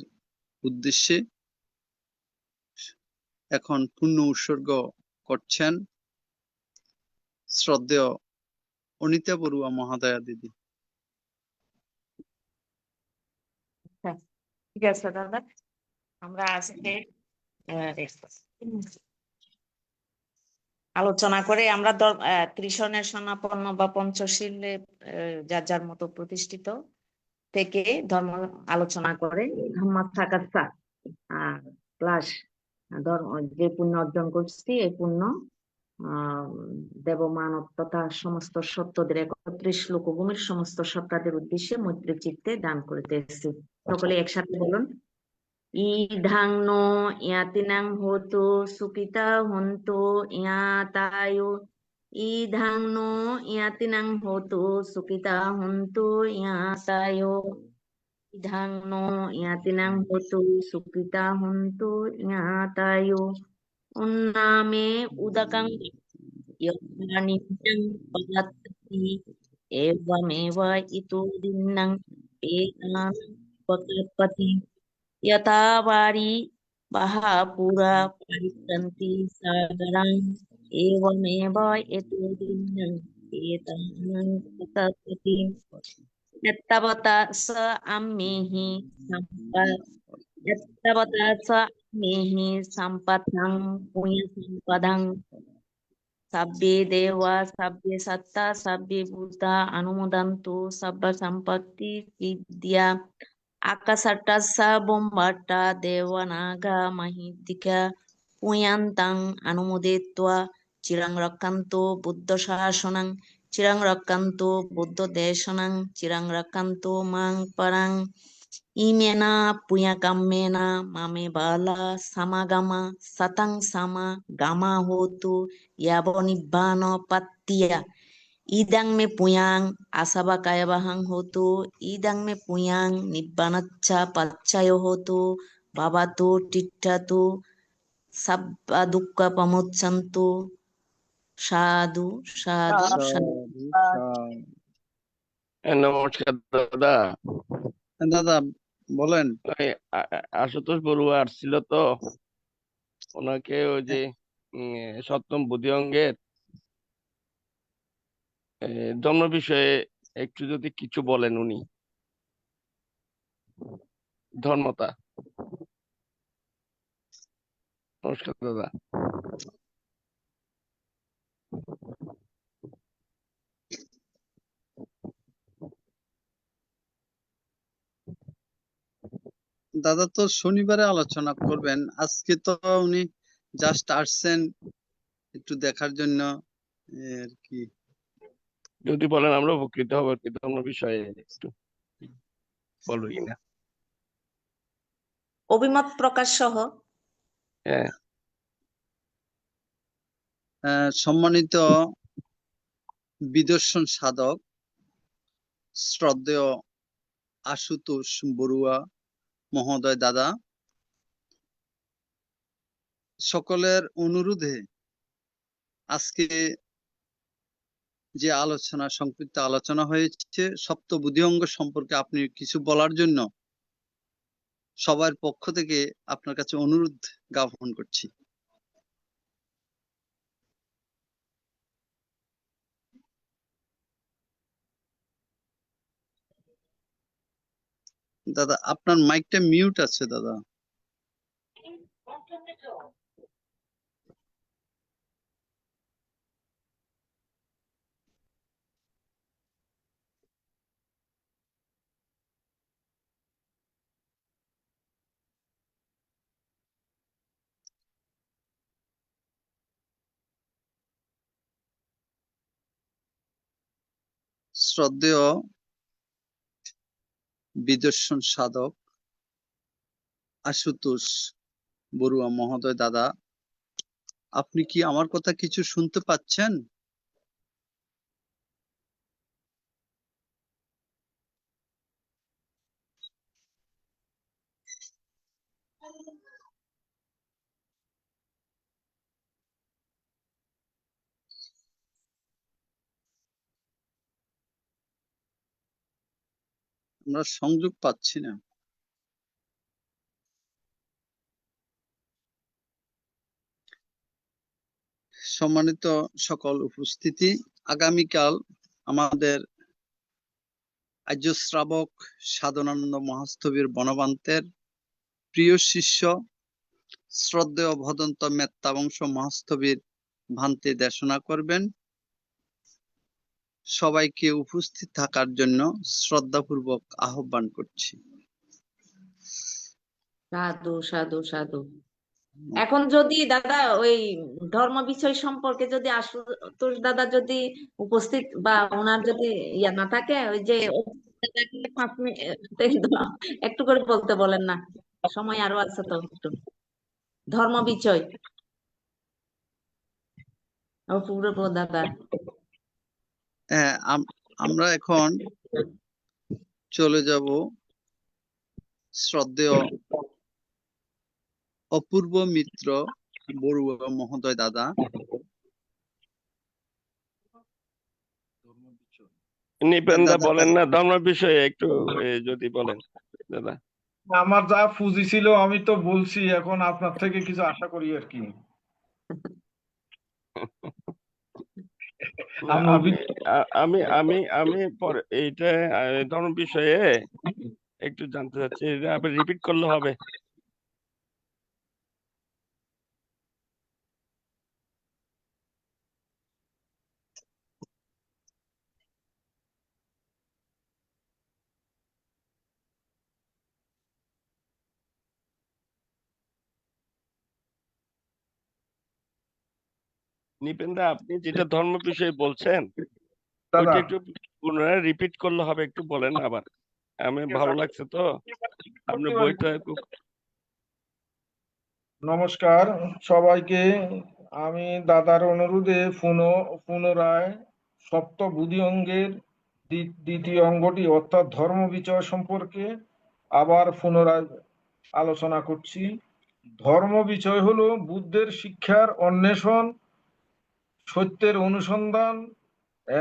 উদ্দেশ্যে এখন পুণ্য উৎসর্গ করছেন শ্রদ্ধেয় অনিতা বড়ুয়া মহাদয়া দিদি। ঠিক আছে দাদা, আমরা আজকে আলোচনা করে আমরা ত্রিশনের সনাপন্ন বা পঞ্চশীলে যার যার মতো প্রতিষ্ঠিত থেকে ধর্ম আলোচনা করে ধর্ম থাকার প্লাস ধর্ম যে পুণ্য অর্জন করছি, এই পুণ্য দেব মানব তথা সমস্ত সত্যদের 31 লোকভূমির সমস্ত সত্তাদের উদ্দেশ্যে মৈত্রী চিত্তে দান করিতেছি। সকলে একসাথে বলুন, ইধাং নো ইয়াতিনাং হোতু সুখিতা হন্তু ইয়াতায়ু। ইধাং নো ইয়াতিনাং হোতু সুখিতা হন্তু ইয়াতায়ু। ইধাং নো ইয়াতিনাং হোতু সুখিতা হন্তু ইয়াতায়ু। উন্নামে উদকং यज्ञानित्यं पदत्ति एवमेव इतो दिन्नं एतान् उपकल्पति यथा वारी बहापुरा परितन्ति सागरान् एवमेव इतो दिन्नं एतान् उपकल्पति Yattavata sa ammihi sampat Yattavata sa ammihi sampatang punya sampadang sabbe dewa sabbe satta sabbe bhuta anumodantu sabba sampatti siddhya akasatassa bombata devanaga mahidika puyantang anumodetva chirang rakkanto buddha shasanang chirang rakkanto buddha desanang chirang rakkanto mang parang imena puya kammena mame bala samagama satang sama gama hotu yabo nibbano pattiya idang me puyang asaba kaya bahang hotu idang me puyang nibbanaccha pacchayo hotu babatu tittatu sabba dukkha pamucchantu সাধু সাধু সাধু সাধু সাধু। নমস্কার দাদা। দাদা বলেন। ওই আশুতোষ বড়ুয়া আসছিল তো, ওনাকে ওই যে সপ্তম বুদ্ধি অঙ্গের জন্ম বিষয়ে একটু যদি কিছু বলেন উনি, ধর্মতা। নমস্কার দাদা। দাদা তো শনিবারে আলোচনা করবেন, আজকে তো উনি জাস্ট আসছেন একটু দেখার জন্য আর কি। যদি বলেন আমরা উপকৃত হব আর কি, ধর্ম বিষয়ে একটু বলবো কিনা। অভিমত প্রকাশ সহ হ্যাঁ, সম্মানিত বিদর্শন সাধক শ্রদ্ধেয় আশুতোষ বড়ুয়া মহোদয় দাদা, সকলের অনুরোধে আজকে যে আলোচনা, সংক্ষিপ্ত আলোচনা হয়েছে সপ্ত বুদ্ধি অঙ্গ সম্পর্কে আপনি কিছু বলার জন্য সবার পক্ষ থেকে আপনার কাছে অনুরোধ জ্ঞাপন করছি। দাদা আপনার মাইকটা মিউট আছে দাদা। শ্রদ্ধেয় বিদর্শন সাধক আশুতোষ বড়ুয়া মহোদয় দাদা, আপনি কি আমার কথা কিছু শুনতে পাচ্ছেন? আমরা সংযোগ পাচ্ছি না। সম্মানিত সকল উপস্থিতি, আগামীকাল আমাদের আর্য শ্রাবক সাধনানন্দ মহাস্থবির বনবান্তের প্রিয় শিষ্য শ্রদ্ধেয় ভদন্ত মেত্তাবংশ মহাস্থবির ভান্তে দেশনা করবেন। সবাইকে উপস্থিত থাকার জন্য শ্রদ্ধাপূর্বক আহ্বান করছি। সাধু সাধু সাধু। এখন যদি দাদা ওই ধর্ম বিষয় সম্পর্কে যদি আশুতোষ দাদা যদি উপস্থিত বা ওনার যদি ইয়া না থাকে, ওই যে দাদাকে 5 মিনিট একটু করে বলতে বলেন না, সময় আরো আছে তো একটু ধর্ম বিষয় অপূর্ব দাদা। হ্যাঁ, আমরা এখন চলে যাব শ্রদ্ধেয় অপূর্ব মিত্র বড়ুয়া মহোদয় দাদা। নিপেন্দা বলেন না ধর্ম বিষয়ে একটু যদি বলেন দাদা। আমার যা পুঁজি ছিল আমি তো বলছি, এখন আপনার থেকে কিছু আশা করি আর কি। আমি আমি আমি পরে এইটা ধর্ম বিষয়ে একটু জানতে চাচ্ছি, এটা আপনি রিপিট করলে হবে? নিপেন্দা, আপনি যেটা ধর্ম বিষয়ে বলছেন দাদা ওইটা একটু পুনরায় রিপিট করলে হবে, একটু বলেন আবার। আমি ভালো লাগছে তো আপনার বইটা খুব। নমস্কার সবাইকে। আমি দাদার অনুরোধে পুনরায় সপ্তবুদ্ধি অঙ্গের দ্বিতীয় অঙ্গটি অর্থাৎ ধর্ম বিচয় সম্পর্কে আবার পুনরায় আলোচনা করছি। ধর্ম বিচয় হলো বুদ্ধের শিক্ষার অন্বেষণ, সত্যের অনুসন্ধান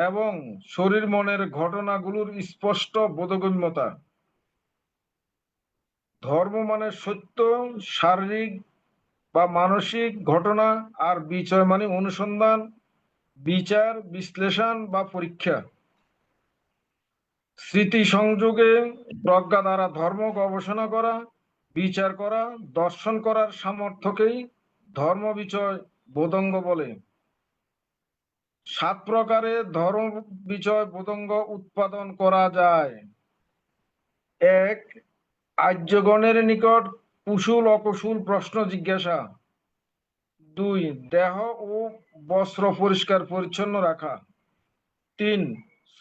এবং শরীর মনের ঘটনাগুলোর স্পষ্ট বোধগম্যতা। ধর্ম মানে সত্য, শারীরিক বা মানসিক ঘটনা, আর বিচয় মানে অনুসন্ধান, বিচার, বিশ্লেষণ বা পরীক্ষা। স্মৃতি সংযোগে প্রজ্ঞা দ্বারা ধর্ম গবেষণা করা, বিচার করা, দর্শন করার সামর্থ্যকেই ধর্ম বিচয় বোধঙ্গ বলে। 7 প্রকারে ধর্ম বিচয় বোধঙ্গ উৎপাদন করা যায়। 1. আর্যগণের নিকট কুশল অকুশল প্রশ্ন জিজ্ঞাসা। 2. দেহ ও বস্ত্র পরিষ্কার পরিচ্ছন্ন রাখা। 3.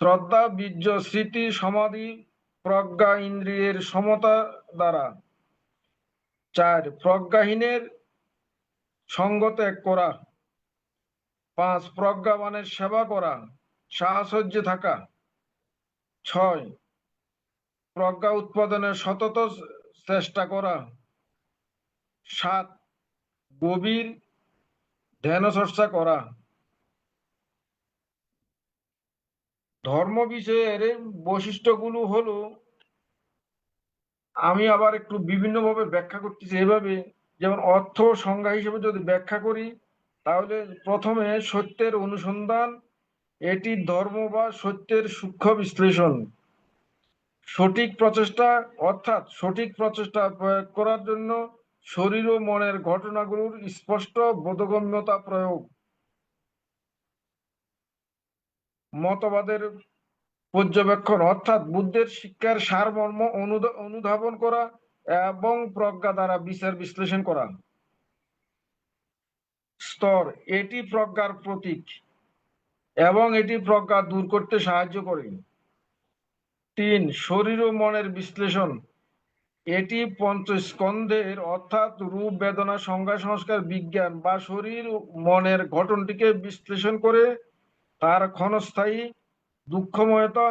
শ্রদ্ধা, বীর্য, স্মৃতি, সমাধি, প্রজ্ঞা ইন্দ্রিয়ের সমতা দ্বারা। 4. প্রজ্ঞাহীনের সঙ্গ ত্যাগ করা। 5. প্রজ্ঞাবানের সেবা করা, সাহচর্যে থাকা। 6. প্রজ্ঞা উৎপাদনের সতত চেষ্টা করা। 7. গভীর ধ্যান চর্চা করা। ধর্ম বিষয়ের বৈশিষ্ট্যগুলো হলো, আমি আবার একটু বিভিন্নভাবে ব্যাখ্যা করতেছি এভাবে, যেমন অর্থ সংজ্ঞা হিসেবে যদি ব্যাখ্যা করি, তাহলে প্রথমে সত্যের অনুসন্ধান, এটি ধর্ম বা সত্যের সূক্ষ্ম বিশ্লেষণ। সঠিক প্রচেষ্টা, অর্থাৎ সঠিক প্রচেষ্টা প্রয়োগ করার জন্য শরীর ও মনের ঘটনাগুলোর স্পষ্ট বোধগম্যতা প্রয়োগ। মতবাদের পর্যবেক্ষণ, অর্থাৎ বুদ্ধের শিক্ষার সারমর্ম অনুধাবন করা এবং প্রজ্ঞা দ্বারা বিচার বিশ্লেষণ করা। স্তর, এটি প্রজ্ঞার প্রতীক এবং এটি প্রজ্ঞা দূর করতে সাহায্য করে। 3. শরীর ও মনের বিশ্লেষণ, এটি পঞ্চস্কন্ধের অর্থাৎ রূপ, বেদনা, সংজ্ঞা, সংস্কার, বিজ্ঞান বা শরীর ও মনের গঠনটিকে বিশ্লেষণ করে তার ক্ষণস্থায়ী দুঃখময়তা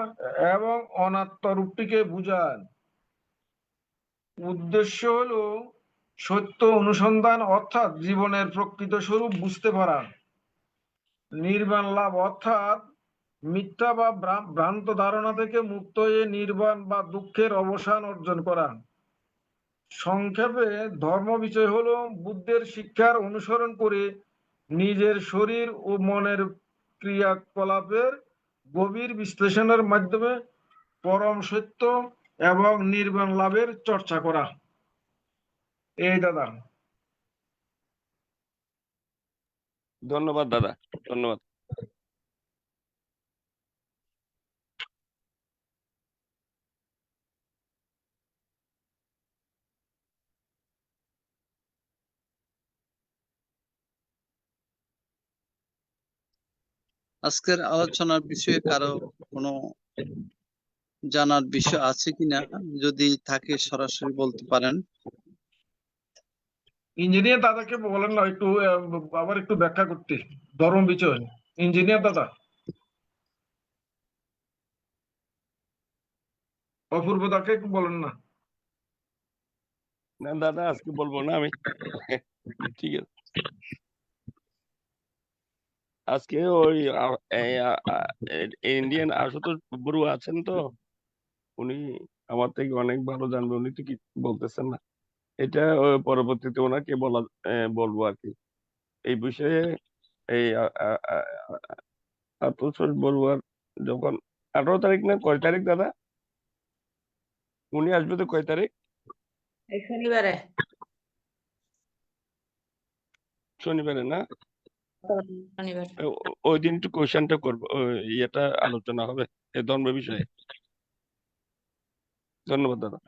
এবং অনাত্ম রূপটিকে বুঝায়। উদ্দেশ্য হলো সত্য অনুসন্ধান, অর্থাৎ জীবনের প্রকৃত স্বরূপ বুঝতে পারা। নির্বাণ লাভ, অর্থাৎ মিথ্যা বা ভ্রান্ত ধারণা থেকে মুক্ত হয়ে নির্বাণ বা দুঃখের অবসান অর্জন করা। সংক্ষেপে ধর্ম বিষয় হলো বুদ্ধের শিক্ষার অনুসরণ করে নিজের শরীর ও মনের ক্রিয়াকলাপের গভীর বিশ্লেষণের মাধ্যমে পরম সত্য এবং নির্বাণ লাভের চর্চা করা। এই দাদা। ধন্যবাদ দাদা, ধন্যবাদ। আজকের আলোচনার বিষয়ে কারো কোনো জানার বিষয় আছে কিনা, যদি থাকে সরাসরি বলতে পারেন। ইঞ্জিনিয়ার দাদাকে বলেন না একটু আবার একটু ব্যাখ্যা করতে ধর্ম বিষয়। ইঞ্জিনিয়ার দাদা, অপূর্ব দাকে একটু বলেন না। না দাদা, আজকে বলবো না আমি। ঠিক আছে, আজকে ওই ইন্ডিয়ান আশুতোষ বড়ুয়া আছেন তো, উনি আমার থেকে অনেক ভালো জানবে, উনি তো কি বলতেছেন না, এটা পরবর্তীতে ওনাকে বলবো আর কি এই বিষয়ে। এই আশুতোষ বড়ুয়ার যখন 18 তারিখ না কয় তারিখ দাদা? উনি আসবে তো কয় তারিখ? এই শনিবারে শনিবারে না? শনিবার ওই দিন একটু কোয়েশ্চেনটা করবো, ইয়েটা আলোচনা হবে এই ধর্ম বিষয়ে। ধন্যবাদ দাদা।